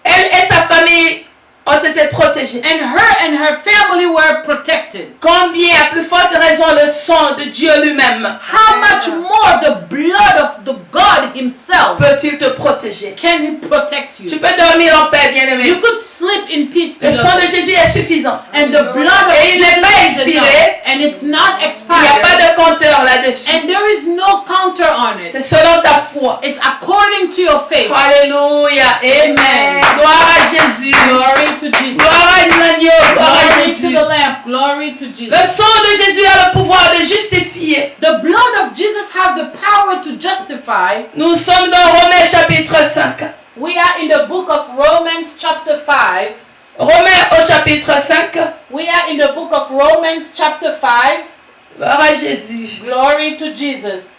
[SPEAKER 1] Elle et sa famille ont été protégés.
[SPEAKER 2] and her family were protected.
[SPEAKER 1] Combien, à plus forte raison, le sang de Dieu lui-même
[SPEAKER 2] How much more the blood of the God himself
[SPEAKER 1] peut-il te protéger?
[SPEAKER 2] can he protect
[SPEAKER 1] Tu
[SPEAKER 2] you?
[SPEAKER 1] peux dormir en paix, bien-aimé.
[SPEAKER 2] You could sleep in peace,
[SPEAKER 1] Le sang de
[SPEAKER 2] beloved.
[SPEAKER 1] Jésus est suffisant.
[SPEAKER 2] And the blood of
[SPEAKER 1] Et il n'est
[SPEAKER 2] Jesus
[SPEAKER 1] pas
[SPEAKER 2] is
[SPEAKER 1] expiré.
[SPEAKER 2] enough, and it's not
[SPEAKER 1] Il n'y a pas
[SPEAKER 2] expired,
[SPEAKER 1] de compteur là-dessus.
[SPEAKER 2] and there is no counter on
[SPEAKER 1] C'est
[SPEAKER 2] it.
[SPEAKER 1] selon ta foi.
[SPEAKER 2] It's according to your faith.
[SPEAKER 1] Alléluia.
[SPEAKER 2] Amen.
[SPEAKER 1] Gloire à Jésus.
[SPEAKER 2] Glory to Jesus.
[SPEAKER 1] Gloire à l'agneau. Gloire à
[SPEAKER 2] Glory to
[SPEAKER 1] Jésus.
[SPEAKER 2] the Lamb. Glory to
[SPEAKER 1] Le
[SPEAKER 2] Jesus.
[SPEAKER 1] sang de Jésus a le pouvoir de justifier.
[SPEAKER 2] The blood of Jesus have the power to justify.
[SPEAKER 1] Nous sommes dans Romains chapitre 5.
[SPEAKER 2] We are in the book of Romans chapter 5.
[SPEAKER 1] Romains au chapitre 5.
[SPEAKER 2] We are in the book of Romans chapter 5.
[SPEAKER 1] Gloire à Jésus.
[SPEAKER 2] Glory to Jesus.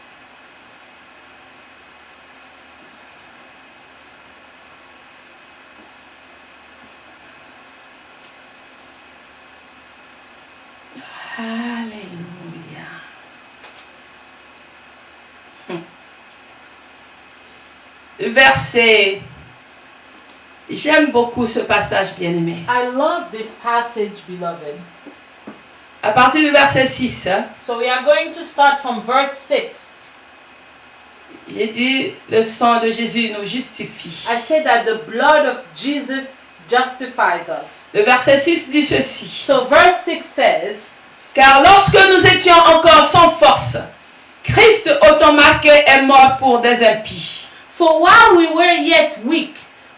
[SPEAKER 1] Alléluia. Verset. J'aime beaucoup ce passage, bien-aimé.
[SPEAKER 2] I love this passage, beloved.
[SPEAKER 1] À partir du verset 6,
[SPEAKER 2] So we are going to start from verse 6.
[SPEAKER 1] j'ai dit le sang de Jésus nous justifie.
[SPEAKER 2] I said that the blood of Jesus justifies us.
[SPEAKER 1] Le verset 6 dit ceci.
[SPEAKER 2] So verse 6 says,
[SPEAKER 1] Car lorsque nous étions encore sans force, Christ automarqué est mort pour des impies.
[SPEAKER 2] For while we were yet weak,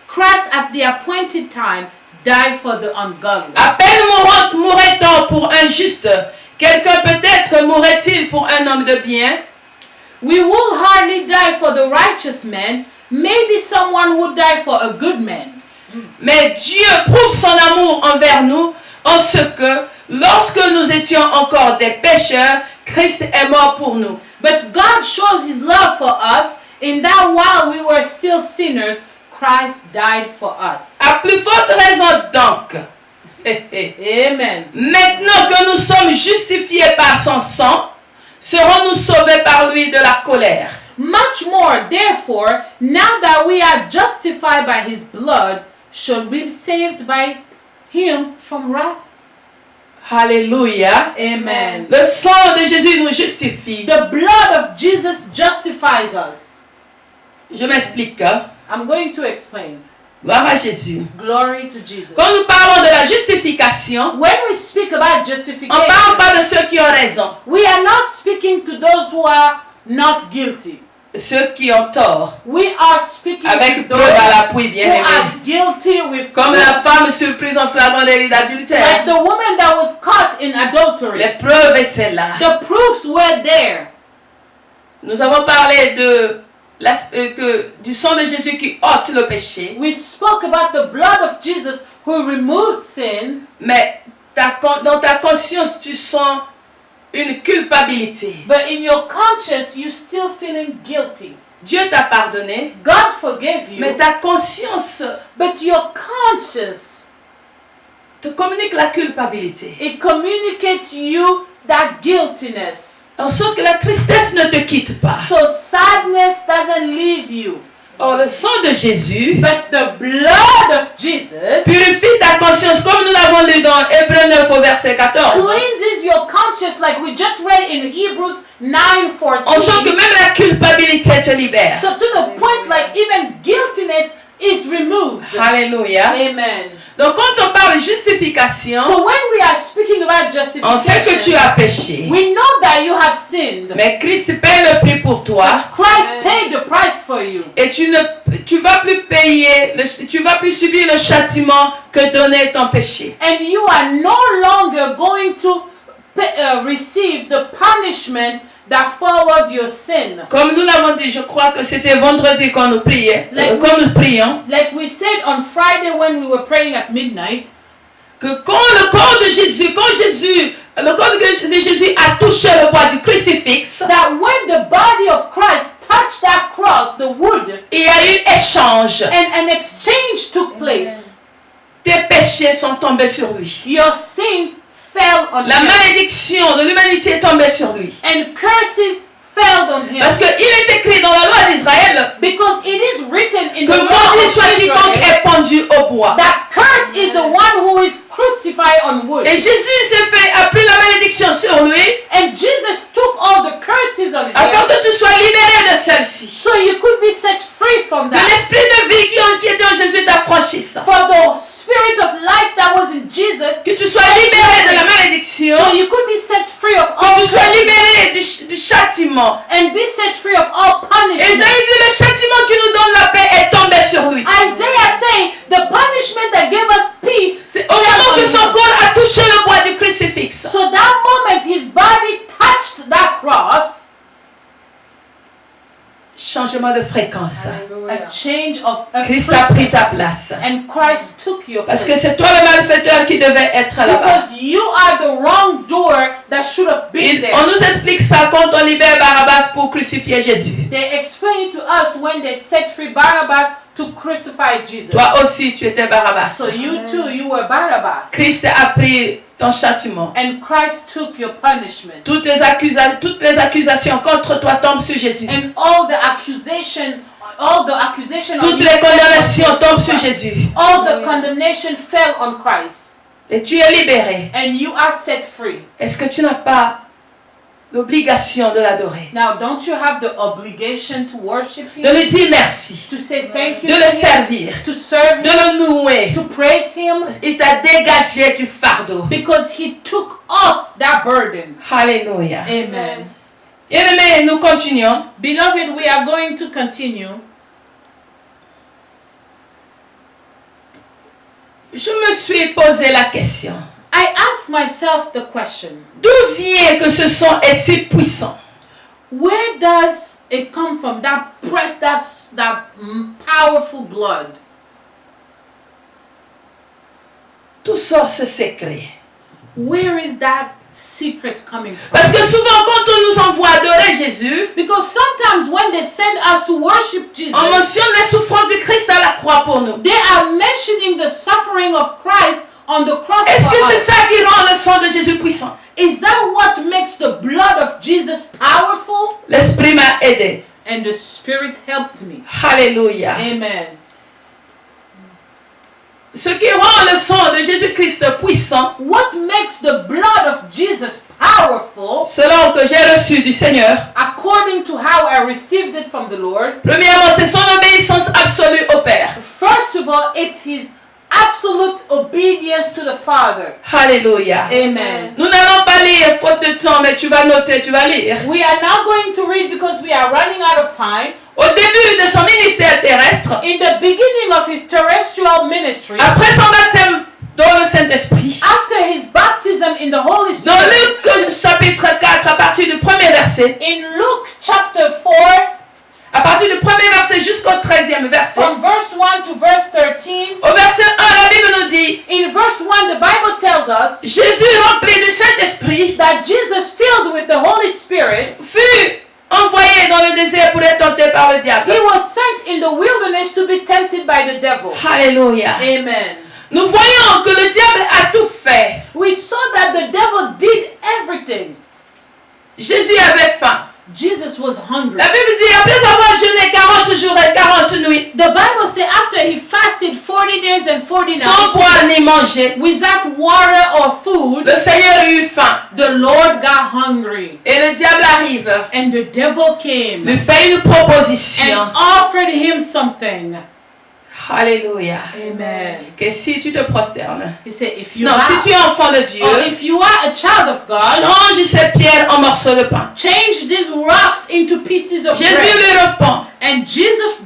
[SPEAKER 2] Christ at the appointed time died for the ungodly.
[SPEAKER 1] À peine mourrait-on pour un juste, quelqu'un peut-être mourrait-il pour un homme de bien.
[SPEAKER 2] We will hardly die for the righteous man. Maybe someone would die for a good man.
[SPEAKER 1] Mais Dieu prouve son amour envers nous en ce que, lorsque nous étions encore des pécheurs, Christ est mort pour nous.
[SPEAKER 2] But God shows his love for us in that while we were still sinners, Christ died for us.
[SPEAKER 1] À plus forte raison donc,
[SPEAKER 2] Amen.
[SPEAKER 1] maintenant que nous sommes justifiés par son sang, serons-nous sauvés par lui de la colère.
[SPEAKER 2] Much more, therefore, now that we are justified by his blood, should we be saved by him from wrath?
[SPEAKER 1] Alléluia.
[SPEAKER 2] Amen.
[SPEAKER 1] Le sang de Jésus nous justifie.
[SPEAKER 2] The blood of Jesus justifies us.
[SPEAKER 1] Je m'explique. Hein?
[SPEAKER 2] I'm going to explain.
[SPEAKER 1] Gloire à Jésus.
[SPEAKER 2] Glory to Jesus.
[SPEAKER 1] Quand nous parlons de la justification,
[SPEAKER 2] When we speak about
[SPEAKER 1] on ne
[SPEAKER 2] justification,
[SPEAKER 1] parle pas de ceux qui ont raison,
[SPEAKER 2] we are not speaking to those who are not guilty.
[SPEAKER 1] ceux qui ont tort,
[SPEAKER 2] We are speaking
[SPEAKER 1] avec
[SPEAKER 2] to
[SPEAKER 1] preuve
[SPEAKER 2] those
[SPEAKER 1] à l'appui, bien
[SPEAKER 2] who
[SPEAKER 1] aimé.
[SPEAKER 2] are guilty with
[SPEAKER 1] Comme
[SPEAKER 2] proof.
[SPEAKER 1] la femme surprise en flagrant délit d'adultère.
[SPEAKER 2] Like the woman that was caught in adultery.
[SPEAKER 1] Les preuves étaient là.
[SPEAKER 2] The proofs were there.
[SPEAKER 1] Nous avons parlé du sang de Jésus qui ôte le péché,
[SPEAKER 2] We spoke about the blood of Jesus who removes sin,
[SPEAKER 1] mais dans ta conscience, tu sens une culpabilité.
[SPEAKER 2] but in your conscience you're still feeling guilty.
[SPEAKER 1] Dieu t'a pardonné,
[SPEAKER 2] God forgave you,
[SPEAKER 1] mais ta conscience
[SPEAKER 2] but your conscience
[SPEAKER 1] te communique la culpabilité.
[SPEAKER 2] It communicates you that guiltiness.
[SPEAKER 1] En sorte que la tristesse ne te quitte pas.
[SPEAKER 2] So sadness doesn't leave you.
[SPEAKER 1] Or, le sang de Jésus
[SPEAKER 2] But the blood of Jesus
[SPEAKER 1] purifie ta conscience, comme nous l'avons lu dans Hébreux 9 au verset 14.
[SPEAKER 2] cleanses your conscience, like we just read in Hebrews 9:14.
[SPEAKER 1] On sent que même la culpabilité te libère.
[SPEAKER 2] So to the point, like even guiltiness is removed.
[SPEAKER 1] Alléluia.
[SPEAKER 2] Amen.
[SPEAKER 1] Donc quand on parle de justification,
[SPEAKER 2] So when we are speaking about
[SPEAKER 1] on sait que tu
[SPEAKER 2] justification,
[SPEAKER 1] as péché.
[SPEAKER 2] we know that you have sinned.
[SPEAKER 1] Mais Christ paie le prix pour toi.
[SPEAKER 2] Christ paid the price for you.
[SPEAKER 1] Et tu vas plus payer, tu vas plus subir le châtiment que donnait ton péché.
[SPEAKER 2] And you are no longer going to receive the punishment that followed your sin.
[SPEAKER 1] Comme nous l'avons dit, je crois que c'était vendredi quand nous prions,
[SPEAKER 2] Like we said on Friday when we were praying at midnight,
[SPEAKER 1] que quand le corps de Jésus, le corps de Jésus a touché le bois du crucifix,
[SPEAKER 2] that when the body of Christ touched that cross, the wood,
[SPEAKER 1] il y a eu échange.
[SPEAKER 2] and an exchange took place.
[SPEAKER 1] Tes péchés sont tombés sur lui.
[SPEAKER 2] Your sins fell on
[SPEAKER 1] La
[SPEAKER 2] him.
[SPEAKER 1] malédiction de l'humanité est tombée sur lui.
[SPEAKER 2] And curses fell on him.
[SPEAKER 1] Parce qu'il est écrit dans la loi d'Israël
[SPEAKER 2] Because it is written in
[SPEAKER 1] que
[SPEAKER 2] the law
[SPEAKER 1] maudit
[SPEAKER 2] of
[SPEAKER 1] soit quiconque
[SPEAKER 2] Israel
[SPEAKER 1] est pendu au bois.
[SPEAKER 2] that curse is the one who is crucified on wood.
[SPEAKER 1] Et Jésus a pris la malédiction sur lui
[SPEAKER 2] And Jesus took all the curses on
[SPEAKER 1] afin
[SPEAKER 2] him
[SPEAKER 1] que tu sois libéré de celle-ci.
[SPEAKER 2] so you could be set free from
[SPEAKER 1] Que
[SPEAKER 2] that.
[SPEAKER 1] l'esprit de vie qui est en Jésus t'affranchisse.
[SPEAKER 2] For the spirit of life that was in Jesus,
[SPEAKER 1] Que tu sois libéré de la malédiction.
[SPEAKER 2] so you could be set free of all
[SPEAKER 1] Que tu sois
[SPEAKER 2] curses
[SPEAKER 1] libéré du châtiment.
[SPEAKER 2] and be set free of all
[SPEAKER 1] Isaïe
[SPEAKER 2] punishment.
[SPEAKER 1] dit le châtiment qui nous donne la paix est tombé sur lui.
[SPEAKER 2] Isaiah saying the punishment that gave us peace.
[SPEAKER 1] C'est au moment que son corps a touché le bois du crucifix.
[SPEAKER 2] So that moment his body touched that cross,
[SPEAKER 1] Changement de fréquence.
[SPEAKER 2] a change of a
[SPEAKER 1] Christ a pris ta
[SPEAKER 2] frequency.
[SPEAKER 1] place.
[SPEAKER 2] And Christ took your
[SPEAKER 1] Parce que
[SPEAKER 2] place.
[SPEAKER 1] c'est toi le malfaiteur qui devait être là-bas.
[SPEAKER 2] Because you are the wrong door that should have been there.
[SPEAKER 1] On nous explique ça quand on libère Barabbas pour crucifier Jésus.
[SPEAKER 2] They explain it to us when they set free Barabbas to crucify Jesus.
[SPEAKER 1] Toi aussi, tu étais Barabbas.
[SPEAKER 2] So you too, you were Barabbas.
[SPEAKER 1] Christ a pris ton châtiment.
[SPEAKER 2] And Christ took your punishment.
[SPEAKER 1] Toutes les accusations contre toi tombent sur Jésus.
[SPEAKER 2] And all the accusation on
[SPEAKER 1] Toutes
[SPEAKER 2] you
[SPEAKER 1] les condamnations
[SPEAKER 2] fell on
[SPEAKER 1] tombent sur
[SPEAKER 2] Christ.
[SPEAKER 1] Jésus.
[SPEAKER 2] All the condemnation fell on Christ.
[SPEAKER 1] Et tu es libéré.
[SPEAKER 2] And you are set free.
[SPEAKER 1] Est-ce que tu n'as pas l'obligation de l'adorer?
[SPEAKER 2] Now, don't you have the obligation to worship
[SPEAKER 1] De
[SPEAKER 2] Him?
[SPEAKER 1] lui dire merci.
[SPEAKER 2] To say thank you
[SPEAKER 1] De
[SPEAKER 2] to
[SPEAKER 1] le
[SPEAKER 2] Him?
[SPEAKER 1] servir.
[SPEAKER 2] To serve
[SPEAKER 1] De
[SPEAKER 2] Him?
[SPEAKER 1] le louer.
[SPEAKER 2] To praise Him?
[SPEAKER 1] Il t'a dégagé du fardeau.
[SPEAKER 2] Because He took off that burden.
[SPEAKER 1] Alléluia.
[SPEAKER 2] Amen.
[SPEAKER 1] Bien-aimés, nous continuons.
[SPEAKER 2] Beloved, we are going to continue.
[SPEAKER 1] Je me suis posé la question.
[SPEAKER 2] I ask myself the question,
[SPEAKER 1] D'où vient que ce son est si puissant?
[SPEAKER 2] where does it come from? That powerful blood.
[SPEAKER 1] Tout sort ce secret.
[SPEAKER 2] Where is that secret coming from?
[SPEAKER 1] Parce que souvent, quand on nous envoie adorer Jésus,
[SPEAKER 2] Because sometimes when they send us to worship Jesus,
[SPEAKER 1] on mentionne les souffrances du Christ à la croix pour nous.
[SPEAKER 2] they are mentioning the suffering of Christ on the cross
[SPEAKER 1] Est-ce
[SPEAKER 2] for
[SPEAKER 1] que
[SPEAKER 2] us.
[SPEAKER 1] c'est ça qui rend le sang de Jésus puissant?
[SPEAKER 2] Is that what makes the blood of Jesus powerful?
[SPEAKER 1] L'Esprit m'a aidé.
[SPEAKER 2] And the Spirit helped me.
[SPEAKER 1] Alléluia.
[SPEAKER 2] Amen.
[SPEAKER 1] Ce qui rend le sang de Jésus-Christ puissant,
[SPEAKER 2] What makes the blood of Jesus powerful,
[SPEAKER 1] selon que j'ai reçu du Seigneur,
[SPEAKER 2] according to how I received it from the Lord,
[SPEAKER 1] premièrement, c'est son obéissance absolue au Père.
[SPEAKER 2] first of all, it's His absolute obedience to the Father.
[SPEAKER 1] Alléluia.
[SPEAKER 2] Amen.
[SPEAKER 1] Nous n'allons pas lire faute de temps, mais tu vas noter, tu vas lire.
[SPEAKER 2] We are now going to read because we are running out of time.
[SPEAKER 1] Au début de son ministère terrestre,
[SPEAKER 2] In the beginning of His terrestrial ministry,
[SPEAKER 1] après son baptême dans le Saint-Esprit,
[SPEAKER 2] after His baptism in the Holy
[SPEAKER 1] dans
[SPEAKER 2] Spirit,
[SPEAKER 1] Luc chapitre 4, à partir du premier verset,
[SPEAKER 2] in Luke chapter 4,
[SPEAKER 1] à partir du premier verset jusqu'au 13e verset,
[SPEAKER 2] from verse 1 to verse 13,
[SPEAKER 1] au verset 1, la Bible nous dit,
[SPEAKER 2] in verse 1, the Bible tells us
[SPEAKER 1] Jésus rempli du Saint-Esprit
[SPEAKER 2] that Jesus, filled with the Holy Spirit,
[SPEAKER 1] fut envoyé dans le désert pour être tenté par le diable.
[SPEAKER 2] He was sent in the wilderness to be tempted by the devil.
[SPEAKER 1] Alléluia.
[SPEAKER 2] Amen.
[SPEAKER 1] Nous voyons que le diable a tout fait.
[SPEAKER 2] We saw that the devil did everything.
[SPEAKER 1] Jésus avait faim.
[SPEAKER 2] Jesus was hungry.
[SPEAKER 1] La Bible dit, après avoir jeûné 40 jours et 40 nuits,
[SPEAKER 2] The Bible says after he fasted 40 days and 40
[SPEAKER 1] sans
[SPEAKER 2] nights,
[SPEAKER 1] boire ni manger,
[SPEAKER 2] without water or food,
[SPEAKER 1] le Seigneur eut faim.
[SPEAKER 2] the Lord got hungry.
[SPEAKER 1] Et le diable arrive,
[SPEAKER 2] And the devil came
[SPEAKER 1] lui fait une proposition.
[SPEAKER 2] and offered him something.
[SPEAKER 1] Alléluia.
[SPEAKER 2] Amen.
[SPEAKER 1] Que si tu te prosternes,
[SPEAKER 2] He said, if you
[SPEAKER 1] non,
[SPEAKER 2] are,
[SPEAKER 1] si tu es enfant de Dieu,
[SPEAKER 2] or if you are a child of God,
[SPEAKER 1] change ces pierres en morceaux de pain.
[SPEAKER 2] change these rocks into pieces of
[SPEAKER 1] Jésus
[SPEAKER 2] bread.
[SPEAKER 1] lui répond,
[SPEAKER 2] And Jesus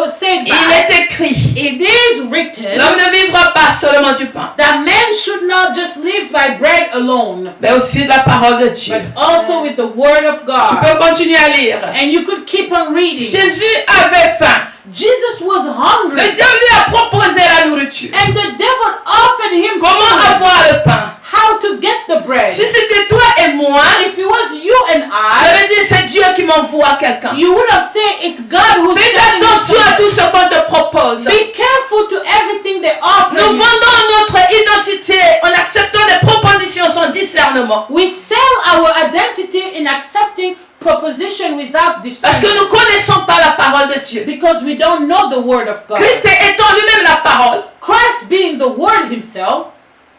[SPEAKER 2] said
[SPEAKER 1] il
[SPEAKER 2] back,
[SPEAKER 1] est écrit,
[SPEAKER 2] it is written
[SPEAKER 1] l'homme ne vivra pas seulement du pain,
[SPEAKER 2] that man should not just live by bread alone,
[SPEAKER 1] mais aussi de la parole de Dieu.
[SPEAKER 2] but also with the word of
[SPEAKER 1] Tu
[SPEAKER 2] God.
[SPEAKER 1] peux continuer à lire.
[SPEAKER 2] And you could keep on reading.
[SPEAKER 1] Jésus avait faim.
[SPEAKER 2] Jesus was
[SPEAKER 1] Le
[SPEAKER 2] hungry.
[SPEAKER 1] diable lui a proposé la nourriture.
[SPEAKER 2] And the devil offered him
[SPEAKER 1] Comment
[SPEAKER 2] food.
[SPEAKER 1] avoir le pain?
[SPEAKER 2] How to get the bread.
[SPEAKER 1] Si c'était toi et moi,
[SPEAKER 2] If it was you and I,
[SPEAKER 1] j'aurais dit c'est Dieu qui m'envoie quelqu'un.
[SPEAKER 2] you would have said it's God who's
[SPEAKER 1] Fais
[SPEAKER 2] sending you
[SPEAKER 1] attention à
[SPEAKER 2] something.
[SPEAKER 1] tout ce qu'on te propose.
[SPEAKER 2] Be careful to everything they offer
[SPEAKER 1] Nous
[SPEAKER 2] you.
[SPEAKER 1] vendons notre identité en acceptant des propositions sans discernement.
[SPEAKER 2] We sell our identity in accepting proposition without
[SPEAKER 1] Parce que
[SPEAKER 2] discernment.
[SPEAKER 1] nous ne connaissons pas la parole de Dieu.
[SPEAKER 2] Because we don't know the word of God.
[SPEAKER 1] Christ étant lui-même la parole,
[SPEAKER 2] Christ being the word himself,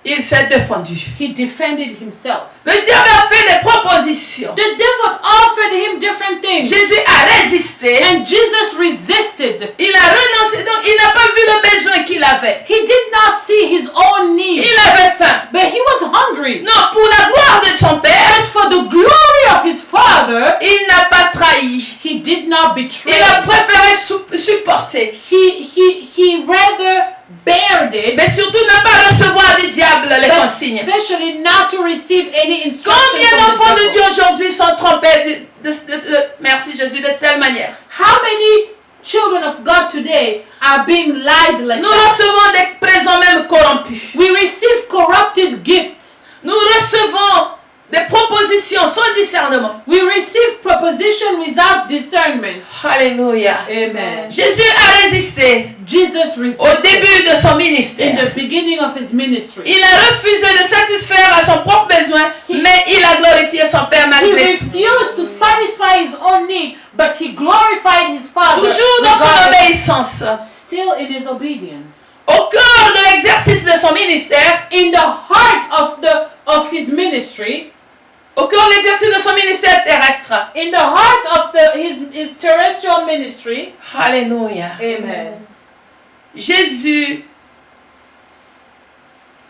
[SPEAKER 1] il s'est défendu.
[SPEAKER 2] he defended himself.
[SPEAKER 1] Le diable a fait des propositions.
[SPEAKER 2] The devil offered him different things.
[SPEAKER 1] Jésus a résisté.
[SPEAKER 2] And Jesus resisted.
[SPEAKER 1] Il a renoncé. Donc, il n'a pas vu le besoin qu'il avait.
[SPEAKER 2] He did not see his own need.
[SPEAKER 1] Il avait faim.
[SPEAKER 2] But he was hungry.
[SPEAKER 1] Non, pour la gloire de son Père,
[SPEAKER 2] And for the glory of his Father,
[SPEAKER 1] il n'a pas trahi.
[SPEAKER 2] he did not betray.
[SPEAKER 1] Il a préféré supporter.
[SPEAKER 2] He rather bared it,
[SPEAKER 1] Mais surtout ne pas recevoir du diable les
[SPEAKER 2] but
[SPEAKER 1] consignes.
[SPEAKER 2] especially not to receive any instruction
[SPEAKER 1] Combien
[SPEAKER 2] from
[SPEAKER 1] d'enfants
[SPEAKER 2] the
[SPEAKER 1] de Dieu
[SPEAKER 2] devil.
[SPEAKER 1] aujourd'hui sont trompés merci Jésus, de telle manière?
[SPEAKER 2] How many children of God today are being lied like
[SPEAKER 1] Nous
[SPEAKER 2] that?
[SPEAKER 1] recevons des présents même corrompus.
[SPEAKER 2] We receive corrupted gifts.
[SPEAKER 1] Nous recevons des propositions sans discernement.
[SPEAKER 2] We receive proposition without discernment.
[SPEAKER 1] Alléluia.
[SPEAKER 2] Amen.
[SPEAKER 1] Jésus a résisté
[SPEAKER 2] Jesus
[SPEAKER 1] au
[SPEAKER 2] resisted
[SPEAKER 1] début de son
[SPEAKER 2] in
[SPEAKER 1] ministère.
[SPEAKER 2] the beginning of his ministry.
[SPEAKER 1] Il a refusé de satisfaire à son propre besoin, mais il a glorifié son Père
[SPEAKER 2] He
[SPEAKER 1] malgré tout.
[SPEAKER 2] refused to satisfy his own need, but he glorified his Father.
[SPEAKER 1] Toujours dans son
[SPEAKER 2] regardless.
[SPEAKER 1] obéissance.
[SPEAKER 2] Still in his obedience.
[SPEAKER 1] Au cœur de l'exercice de son ministère,
[SPEAKER 2] In the heart of his ministry,
[SPEAKER 1] au cœur de l'exercice de son ministère terrestre.
[SPEAKER 2] in the heart of his terrestrial ministry.
[SPEAKER 1] Alléluia.
[SPEAKER 2] Amen.
[SPEAKER 1] Jésus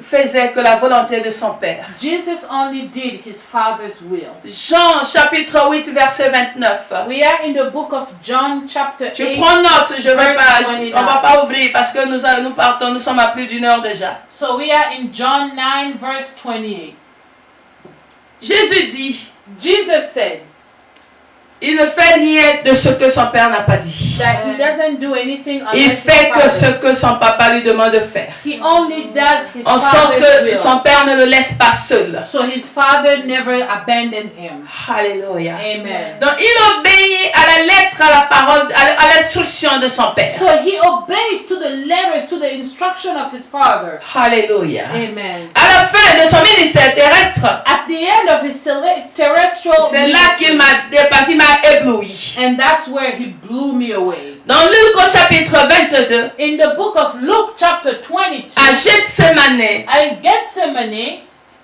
[SPEAKER 1] faisait que la volonté de son Père.
[SPEAKER 2] Jesus only did his Father's will.
[SPEAKER 1] Jean chapitre 8 verset 29.
[SPEAKER 2] We are in the book of John chapter
[SPEAKER 1] Tu
[SPEAKER 2] 8.
[SPEAKER 1] prends note, je vais
[SPEAKER 2] verse
[SPEAKER 1] pas,
[SPEAKER 2] 29.
[SPEAKER 1] on va pas ouvrir parce que nous partons, nous sommes à plus d'une heure déjà.
[SPEAKER 2] So we are in John 9 verse 28.
[SPEAKER 1] Jésus dit,
[SPEAKER 2] Jesus said
[SPEAKER 1] il ne fait rien de ce que son Père n'a pas dit.
[SPEAKER 2] that he doesn't do anything
[SPEAKER 1] Il
[SPEAKER 2] unless
[SPEAKER 1] fait
[SPEAKER 2] his
[SPEAKER 1] que ce
[SPEAKER 2] Father.
[SPEAKER 1] que son papa lui demande de faire.
[SPEAKER 2] He only does his
[SPEAKER 1] En sorte
[SPEAKER 2] Father's
[SPEAKER 1] que
[SPEAKER 2] will.
[SPEAKER 1] son Père ne le laisse pas seul.
[SPEAKER 2] So his Father never abandoned him.
[SPEAKER 1] Alléluia.
[SPEAKER 2] Amen.
[SPEAKER 1] Donc il obéit à la lettre, à la parole, à l'instruction de son Père.
[SPEAKER 2] So he obeys to the letters, to the instruction of his Father.
[SPEAKER 1] Alléluia.
[SPEAKER 2] Amen.
[SPEAKER 1] À la fin de son ministère terrestre,
[SPEAKER 2] At the end of his terrestrial
[SPEAKER 1] c'est là
[SPEAKER 2] ministry,
[SPEAKER 1] qu'il m'a dépassé, il m'a ébloui.
[SPEAKER 2] and that's where he blew me away.
[SPEAKER 1] Dans Luc au chapitre 22,
[SPEAKER 2] In the book of Luke chapter 22,
[SPEAKER 1] à Gethsemane,
[SPEAKER 2] in Gethsemane,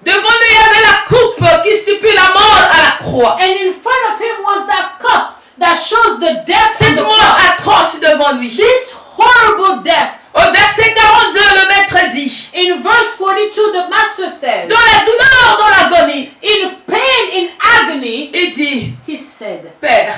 [SPEAKER 1] devant lui il y avait la coupe qui stipule la mort à la croix.
[SPEAKER 2] and in front of him was that cup that shows the death on
[SPEAKER 1] Cette
[SPEAKER 2] the
[SPEAKER 1] mort
[SPEAKER 2] cross.
[SPEAKER 1] atroce devant lui.
[SPEAKER 2] This horrible death.
[SPEAKER 1] Au verset 42, le maître dit,
[SPEAKER 2] In verse 42, the master says,
[SPEAKER 1] dans la douleur, dans l'agonie,
[SPEAKER 2] in pain, in agony,
[SPEAKER 1] il dit,
[SPEAKER 2] he said,
[SPEAKER 1] Père,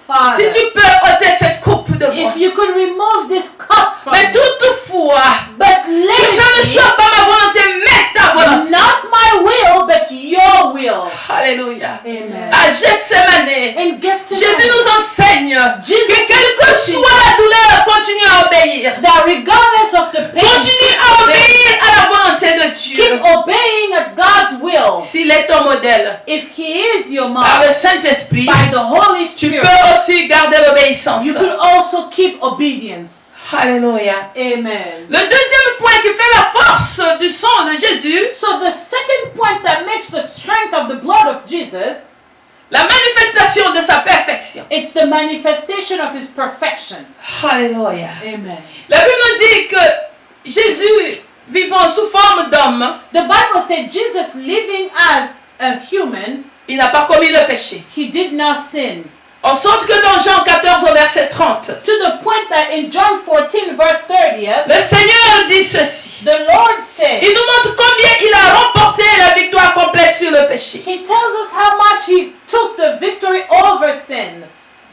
[SPEAKER 2] Father,
[SPEAKER 1] si tu peux ôter cette coupe de moi,
[SPEAKER 2] if you could remove this cup from
[SPEAKER 1] mais
[SPEAKER 2] me,
[SPEAKER 1] toutefois,
[SPEAKER 2] but
[SPEAKER 1] que ce ne
[SPEAKER 2] let
[SPEAKER 1] soit pas ma volonté, mais ta
[SPEAKER 2] it
[SPEAKER 1] volonté.
[SPEAKER 2] be not my will, but your will.
[SPEAKER 1] Alléluia.
[SPEAKER 2] Amen.
[SPEAKER 1] À Gethsemane,
[SPEAKER 2] In
[SPEAKER 1] Jésus
[SPEAKER 2] Gethsemane,
[SPEAKER 1] nous enseigne
[SPEAKER 2] Jesus
[SPEAKER 1] que quelle que
[SPEAKER 2] teaches
[SPEAKER 1] soit la douleur, continue à obéir.
[SPEAKER 2] that regardless of the pain,
[SPEAKER 1] Continue à obéir à la volonté de Dieu.
[SPEAKER 2] keep obeying at God's will.
[SPEAKER 1] S'il est ton modèle,
[SPEAKER 2] If He is your
[SPEAKER 1] par
[SPEAKER 2] mom,
[SPEAKER 1] le Saint-Esprit,
[SPEAKER 2] by the Holy
[SPEAKER 1] tu
[SPEAKER 2] Spirit,
[SPEAKER 1] peux aussi garder l'obéissance.
[SPEAKER 2] you could also keep obedience. Alléluia.
[SPEAKER 3] Amen.
[SPEAKER 2] Le deuxième point qui fait la force du sang de Jésus,
[SPEAKER 3] So the second point that makes the strength of the blood of Jesus,
[SPEAKER 2] la manifestation de sa perfection.
[SPEAKER 3] it's the manifestation of his perfection.
[SPEAKER 2] Alléluia.
[SPEAKER 3] Amen.
[SPEAKER 2] La Bible nous dit que Jésus, vivant sous forme d'homme,
[SPEAKER 3] The Bible said Jesus living as a human,
[SPEAKER 2] il n'a pas commis le péché.
[SPEAKER 3] he did not sin.
[SPEAKER 2] En sorte que dans Jean 14 au verset 30,
[SPEAKER 3] To the point that in John 14 verse 30,
[SPEAKER 2] le Seigneur dit ceci.
[SPEAKER 3] the Lord said,
[SPEAKER 2] Il nous montre combien il a remporté la victoire complète sur le péché.
[SPEAKER 3] he tells us how much he took the victory over sin.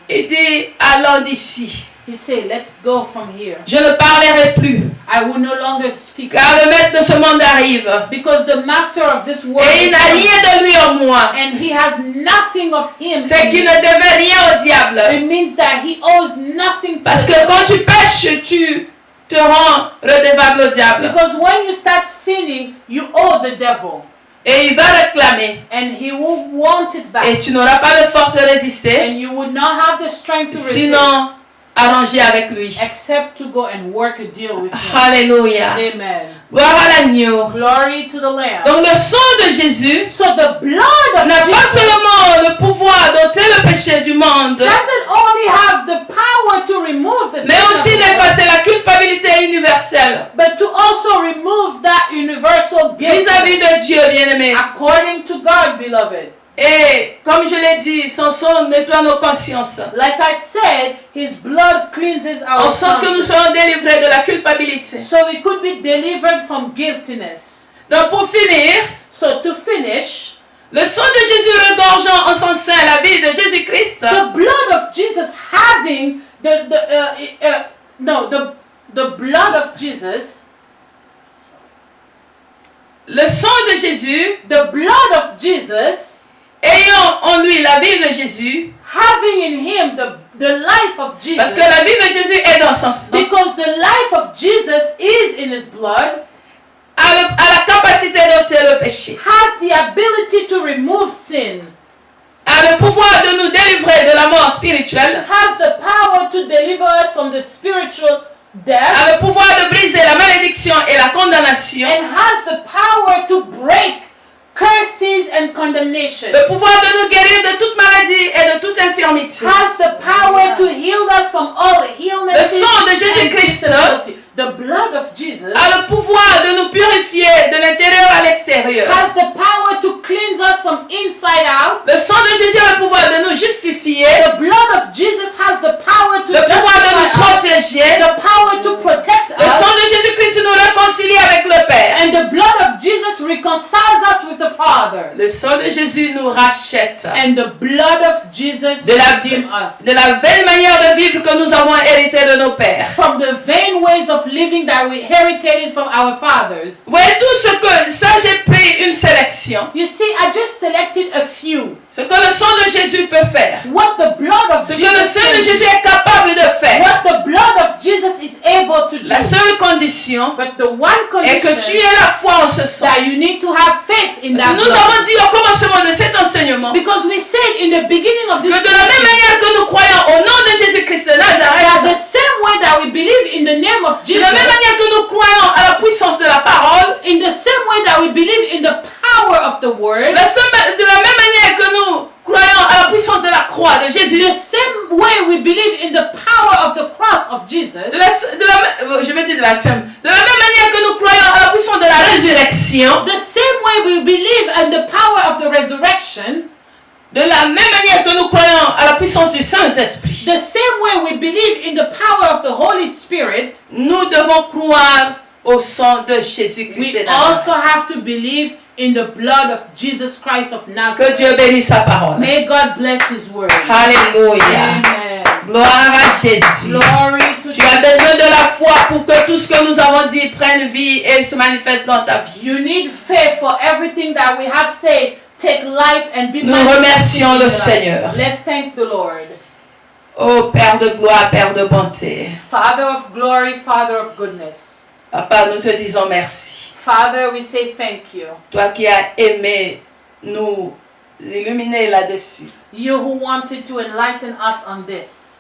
[SPEAKER 2] Il dit, allons d'ici.
[SPEAKER 3] He said, let's go from here.
[SPEAKER 2] Je ne parlerai plus,
[SPEAKER 3] I will no longer speak.
[SPEAKER 2] car le maître de ce monde arrive.
[SPEAKER 3] Because the master of this world
[SPEAKER 2] Et il
[SPEAKER 3] is
[SPEAKER 2] n'a
[SPEAKER 3] coming,
[SPEAKER 2] rien de lui en moi.
[SPEAKER 3] and he has nothing of him.
[SPEAKER 2] C'est
[SPEAKER 3] in
[SPEAKER 2] qu'il
[SPEAKER 3] him.
[SPEAKER 2] ne devait rien au diable.
[SPEAKER 3] It means that he owes nothing to
[SPEAKER 2] Parce
[SPEAKER 3] the
[SPEAKER 2] que
[SPEAKER 3] devil.
[SPEAKER 2] quand tu pêches, tu te rends redevable au diable.
[SPEAKER 3] Because when you start sinning, you owe the devil.
[SPEAKER 2] Et il va réclamer.
[SPEAKER 3] And he will want it back.
[SPEAKER 2] Et tu n'auras pas de force de résister.
[SPEAKER 3] And you would not have the strength to resist.
[SPEAKER 2] Sinon, arranger avec lui.
[SPEAKER 3] Except to go and work a deal with him.
[SPEAKER 2] Alléluia.
[SPEAKER 3] Amen.
[SPEAKER 2] Gloire à l'agneau.
[SPEAKER 3] Glory to the Lamb.
[SPEAKER 2] Donc le sang de Jésus
[SPEAKER 3] So the blood of
[SPEAKER 2] n'a pas
[SPEAKER 3] Jesus
[SPEAKER 2] seulement le pouvoir d'ôter le péché du monde,
[SPEAKER 3] doesn't only have the power to remove the sin
[SPEAKER 2] mais
[SPEAKER 3] of
[SPEAKER 2] aussi
[SPEAKER 3] the world,
[SPEAKER 2] d'effacer la culpabilité universelle
[SPEAKER 3] but to also remove that universal guilt
[SPEAKER 2] vis-à-vis de Dieu, bien-aimé.
[SPEAKER 3] according to God, beloved.
[SPEAKER 2] Et comme je l'ai dit, son sang nettoie nos consciences,
[SPEAKER 3] Like I said, his blood cleanses our
[SPEAKER 2] en sorte que nous
[SPEAKER 3] conscience,
[SPEAKER 2] soyons délivrés de la culpabilité.
[SPEAKER 3] so we could be delivered from guiltiness.
[SPEAKER 2] Donc pour finir,
[SPEAKER 3] So to finish,
[SPEAKER 2] le sang de Jésus regorgeant en son sein la vie de Jésus-Christ
[SPEAKER 3] the blood of Jesus having the blood of Jesus,
[SPEAKER 2] le sang de Jésus
[SPEAKER 3] the blood of Jesus
[SPEAKER 2] ayant en lui la vie de Jésus,
[SPEAKER 3] having in him the life of Jesus,
[SPEAKER 2] parce que la vie de Jésus est dans son sang,
[SPEAKER 3] because the life of Jesus is in his blood,
[SPEAKER 2] a la capacité d'ôter le péché,
[SPEAKER 3] has the ability to remove sin,
[SPEAKER 2] a le pouvoir de nous délivrer de la mort spirituelle,
[SPEAKER 3] has the power to deliver us from the spiritual death,
[SPEAKER 2] a le pouvoir de briser la malédiction et la condamnation,
[SPEAKER 3] and has the power to break curses and condemnation,
[SPEAKER 2] le pouvoir de nous guérir de toute maladie et de toute infirmité.
[SPEAKER 3] has the power to heal us from all illnesses
[SPEAKER 2] Le sang de
[SPEAKER 3] and
[SPEAKER 2] Jésus-Christ
[SPEAKER 3] disability. The blood of Jesus
[SPEAKER 2] a le pouvoir de nous purifier de l'intérieur à l'extérieur.
[SPEAKER 3] has the power to cleanse us from inside out.
[SPEAKER 2] Le sang de Jésus a le pouvoir de nous justifier,
[SPEAKER 3] The blood of Jesus has the power to
[SPEAKER 2] le pouvoir de
[SPEAKER 3] justify
[SPEAKER 2] nous
[SPEAKER 3] us,
[SPEAKER 2] protéger.
[SPEAKER 3] the power to protect
[SPEAKER 2] Le sang
[SPEAKER 3] us,
[SPEAKER 2] de Jésus-Christ nous réconcilie avec le Père.
[SPEAKER 3] and the blood of Jesus reconciles us with the Father.
[SPEAKER 2] Le sang de Jésus nous rachète
[SPEAKER 3] And the blood of Jesus
[SPEAKER 2] de
[SPEAKER 3] redeems us
[SPEAKER 2] la vaine manière de vivre que nous avons hérité de nos pères.
[SPEAKER 3] from the vain ways of living that we inherited from our fathers.
[SPEAKER 2] Vous voyez tout ce que, ça j'ai pris une sélection,
[SPEAKER 3] You see, I just selected a few.
[SPEAKER 2] ce que le sang de Jésus peut faire,
[SPEAKER 3] What the blood of
[SPEAKER 2] ce que le
[SPEAKER 3] Jesus
[SPEAKER 2] sang de
[SPEAKER 3] can
[SPEAKER 2] Jésus
[SPEAKER 3] do.
[SPEAKER 2] est capable de faire.
[SPEAKER 3] What the blood of Jesus is able to do.
[SPEAKER 2] La seule condition
[SPEAKER 3] But the one
[SPEAKER 2] est que tu
[SPEAKER 3] condition
[SPEAKER 2] aies la foi en ce sang.
[SPEAKER 3] that you need to have faith in
[SPEAKER 2] Parce
[SPEAKER 3] that
[SPEAKER 2] que nous
[SPEAKER 3] blood.
[SPEAKER 2] avons dit au commencement de cet enseignement que
[SPEAKER 3] Because we said in the beginning of this
[SPEAKER 2] de la même
[SPEAKER 3] teaching
[SPEAKER 2] manière que nous croyons au nom de Jésus-Christ de
[SPEAKER 3] that the
[SPEAKER 2] Nazareth,
[SPEAKER 3] same way that we believe in the name of
[SPEAKER 2] de
[SPEAKER 3] Jesus,
[SPEAKER 2] la même manière que nous croyons à la puissance de la parole,
[SPEAKER 3] in the same way that we believe in the power of the word,
[SPEAKER 2] de la même manière que nous croyons à la puissance de la croix de Jésus,
[SPEAKER 3] the same way we believe in the power of the cross of Jesus,
[SPEAKER 2] je vais dire de la même manière que nous croyons à la puissance de la résurrection,
[SPEAKER 3] the same way we believe in the power of the resurrection,
[SPEAKER 2] de la même manière que nous croyons à la puissance du Saint-Esprit,
[SPEAKER 3] the same way we believe in the power of the Holy Spirit,
[SPEAKER 2] nous devons croire au sang de Jésus-Christ de
[SPEAKER 3] we
[SPEAKER 2] Nazareth.
[SPEAKER 3] also have to believe in the blood of Jesus Christ of
[SPEAKER 2] Que
[SPEAKER 3] Nazareth.
[SPEAKER 2] Dieu bénisse sa parole.
[SPEAKER 3] May God bless His word.
[SPEAKER 2] Alléluia.
[SPEAKER 3] Amen.
[SPEAKER 2] Gloire à Jésus.
[SPEAKER 3] Glory to
[SPEAKER 2] Tu as
[SPEAKER 3] Jesus.
[SPEAKER 2] besoin de la foi pour que tout ce que nous avons dit prenne vie et se manifeste dans ta vie.
[SPEAKER 3] You need faith for everything that we have said take life and be
[SPEAKER 2] Nous
[SPEAKER 3] manifested
[SPEAKER 2] remercions
[SPEAKER 3] in
[SPEAKER 2] le
[SPEAKER 3] your life.
[SPEAKER 2] Seigneur.
[SPEAKER 3] Let's thank the Lord.
[SPEAKER 2] Ô Père de gloire, Père de bonté.
[SPEAKER 3] Father of glory, Father of goodness.
[SPEAKER 2] Papa, nous te disons merci.
[SPEAKER 3] Father, we say thank you.
[SPEAKER 2] Toi qui as aimé nous illuminer là-dessus.
[SPEAKER 3] You who wanted to enlighten us on this.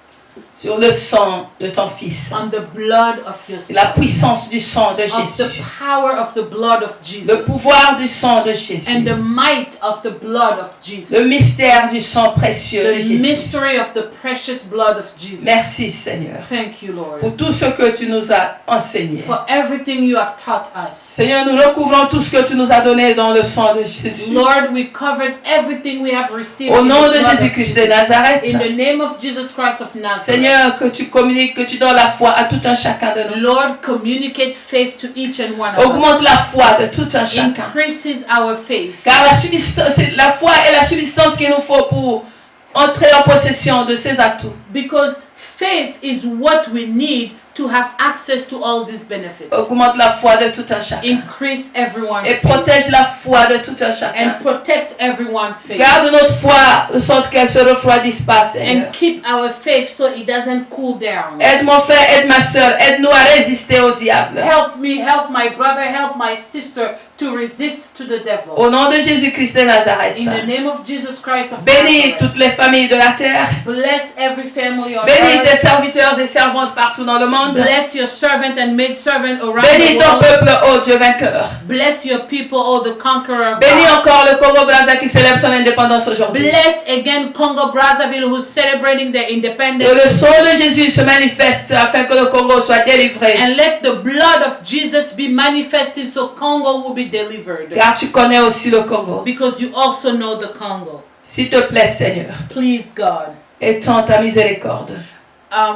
[SPEAKER 1] sur le sang de ton Fils.
[SPEAKER 3] On the blood of your
[SPEAKER 1] La
[SPEAKER 3] Son.
[SPEAKER 1] puissance du sang de
[SPEAKER 3] Of the
[SPEAKER 1] Jésus.
[SPEAKER 3] power of the blood of
[SPEAKER 1] Le
[SPEAKER 3] Jesus.
[SPEAKER 1] pouvoir du sang de Jésus.
[SPEAKER 3] And the might of the blood of Jesus.
[SPEAKER 1] Le mystère du sang précieux de
[SPEAKER 3] The
[SPEAKER 1] Jésus.
[SPEAKER 3] mystery of the precious blood of Jesus.
[SPEAKER 1] Merci Seigneur
[SPEAKER 3] Thank you, Lord,
[SPEAKER 1] pour tout ce que tu nous as enseigné.
[SPEAKER 3] for everything you have taught us.
[SPEAKER 1] Seigneur, nous recouvrons tout ce que tu nous as donné dans le sang de Jésus.
[SPEAKER 3] Lord, we covered everything we have received
[SPEAKER 1] Au
[SPEAKER 3] in
[SPEAKER 1] nom
[SPEAKER 3] the
[SPEAKER 1] de
[SPEAKER 3] blood of
[SPEAKER 1] Jésus-Christ de
[SPEAKER 3] Jesus.
[SPEAKER 1] Nazareth.
[SPEAKER 3] In the name of Jesus Christ of Nazareth.
[SPEAKER 1] Seigneur, que tu communiques, que tu donnes la foi à tout un chacun de nous.
[SPEAKER 3] Lord, communicate faith to each and one of us.
[SPEAKER 1] Augmente la foi de tout un chacun.
[SPEAKER 3] Increases our faith.
[SPEAKER 1] Car la foi est la substance qu'il nous faut pour entrer en possession de ces atouts.
[SPEAKER 3] Because faith is what we need to have access to all these benefits.
[SPEAKER 1] Augmente la foi de tout un chacun.
[SPEAKER 3] Increase everyone's
[SPEAKER 1] Et
[SPEAKER 3] faith.
[SPEAKER 1] protège la foi de tout un chacun.
[SPEAKER 3] And protect everyone's faith.
[SPEAKER 1] Garde notre foi de sorte qu'elle se refroidisse pas, Seigneur.
[SPEAKER 3] And keep our faith so it doesn't cool down.
[SPEAKER 1] Aide mon frère, aide ma soeur, aide-nous à résister au diable.
[SPEAKER 3] Help me, help my brother, help my sister to resist to the devil.
[SPEAKER 1] Au nom de Jésus-Christ de Nazareth.
[SPEAKER 3] In the name of Jesus Christ of
[SPEAKER 1] Bénis
[SPEAKER 3] Nazareth.
[SPEAKER 1] toutes les familles de la terre.
[SPEAKER 3] Bless every family on
[SPEAKER 1] Bénis tes
[SPEAKER 3] earth.
[SPEAKER 1] serviteurs et servantes partout dans le monde.
[SPEAKER 3] Bless your servant and maidservant around
[SPEAKER 1] Bénis
[SPEAKER 3] the
[SPEAKER 1] ton
[SPEAKER 3] world.
[SPEAKER 1] peuple, ô Dieu vainqueur.
[SPEAKER 3] Bless your people, oh the conqueror.
[SPEAKER 1] Bénis
[SPEAKER 3] God.
[SPEAKER 1] encore le Congo-Brazza qui célèbre son indépendance aujourd'hui.
[SPEAKER 3] Bless again Congo Brazzaville who's celebrating their
[SPEAKER 1] Que
[SPEAKER 3] independence.
[SPEAKER 1] le sang de Jésus se manifeste afin que le Congo soit délivré.
[SPEAKER 3] And let the blood of Jesus be manifested so Congo will be delivered.
[SPEAKER 1] Car tu connais aussi le Congo.
[SPEAKER 3] Because you also know the Congo.
[SPEAKER 1] S'il te plaît, Seigneur,
[SPEAKER 3] Please, God,
[SPEAKER 1] étends ta miséricorde.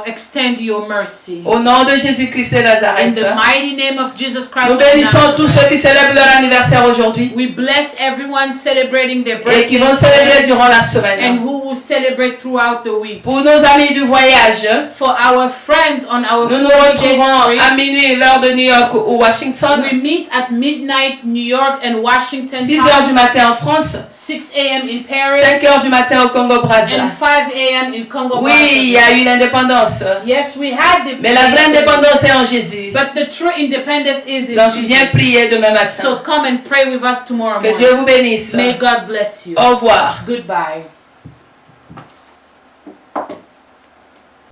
[SPEAKER 3] extend your mercy.
[SPEAKER 1] Au nom de Jésus-Christ de
[SPEAKER 3] In
[SPEAKER 1] Nazareth.
[SPEAKER 3] the mighty name of Jesus Christ
[SPEAKER 1] Nous
[SPEAKER 3] of
[SPEAKER 1] bénissons tous
[SPEAKER 3] Nazareth.
[SPEAKER 1] ceux qui célèbrent leur anniversaire aujourd'hui
[SPEAKER 3] We bless everyone celebrating their
[SPEAKER 1] et qui
[SPEAKER 3] birthday
[SPEAKER 1] vont célébrer
[SPEAKER 3] today
[SPEAKER 1] durant la
[SPEAKER 3] and
[SPEAKER 1] semaine.
[SPEAKER 3] who will celebrate throughout the week.
[SPEAKER 1] Pour nos amis du voyage,
[SPEAKER 3] For our friends on our
[SPEAKER 1] nous nous
[SPEAKER 3] 40 days
[SPEAKER 1] retrouvons
[SPEAKER 3] trip,
[SPEAKER 1] à minuit l'heure de New York ou Washington,
[SPEAKER 3] we meet at midnight New York and Washington
[SPEAKER 1] 6 heures
[SPEAKER 3] time,
[SPEAKER 1] du matin en France,
[SPEAKER 3] 6 a.m. in Paris,
[SPEAKER 1] 5 heures du matin au Congo-Brazza.
[SPEAKER 3] and 5 a.m. in Congo
[SPEAKER 1] Oui, il y a eu l'indépendance,
[SPEAKER 3] Yes, we had the
[SPEAKER 1] mais la vraie indépendance est en Jésus.
[SPEAKER 3] but the true independence is in
[SPEAKER 1] Donc viens
[SPEAKER 3] Jesus.
[SPEAKER 1] prier demain
[SPEAKER 3] So
[SPEAKER 1] matin.
[SPEAKER 3] come and pray with us tomorrow
[SPEAKER 1] Que Dieu
[SPEAKER 3] morning.
[SPEAKER 1] vous bénisse.
[SPEAKER 3] May God bless you.
[SPEAKER 1] Au revoir.
[SPEAKER 3] Goodbye.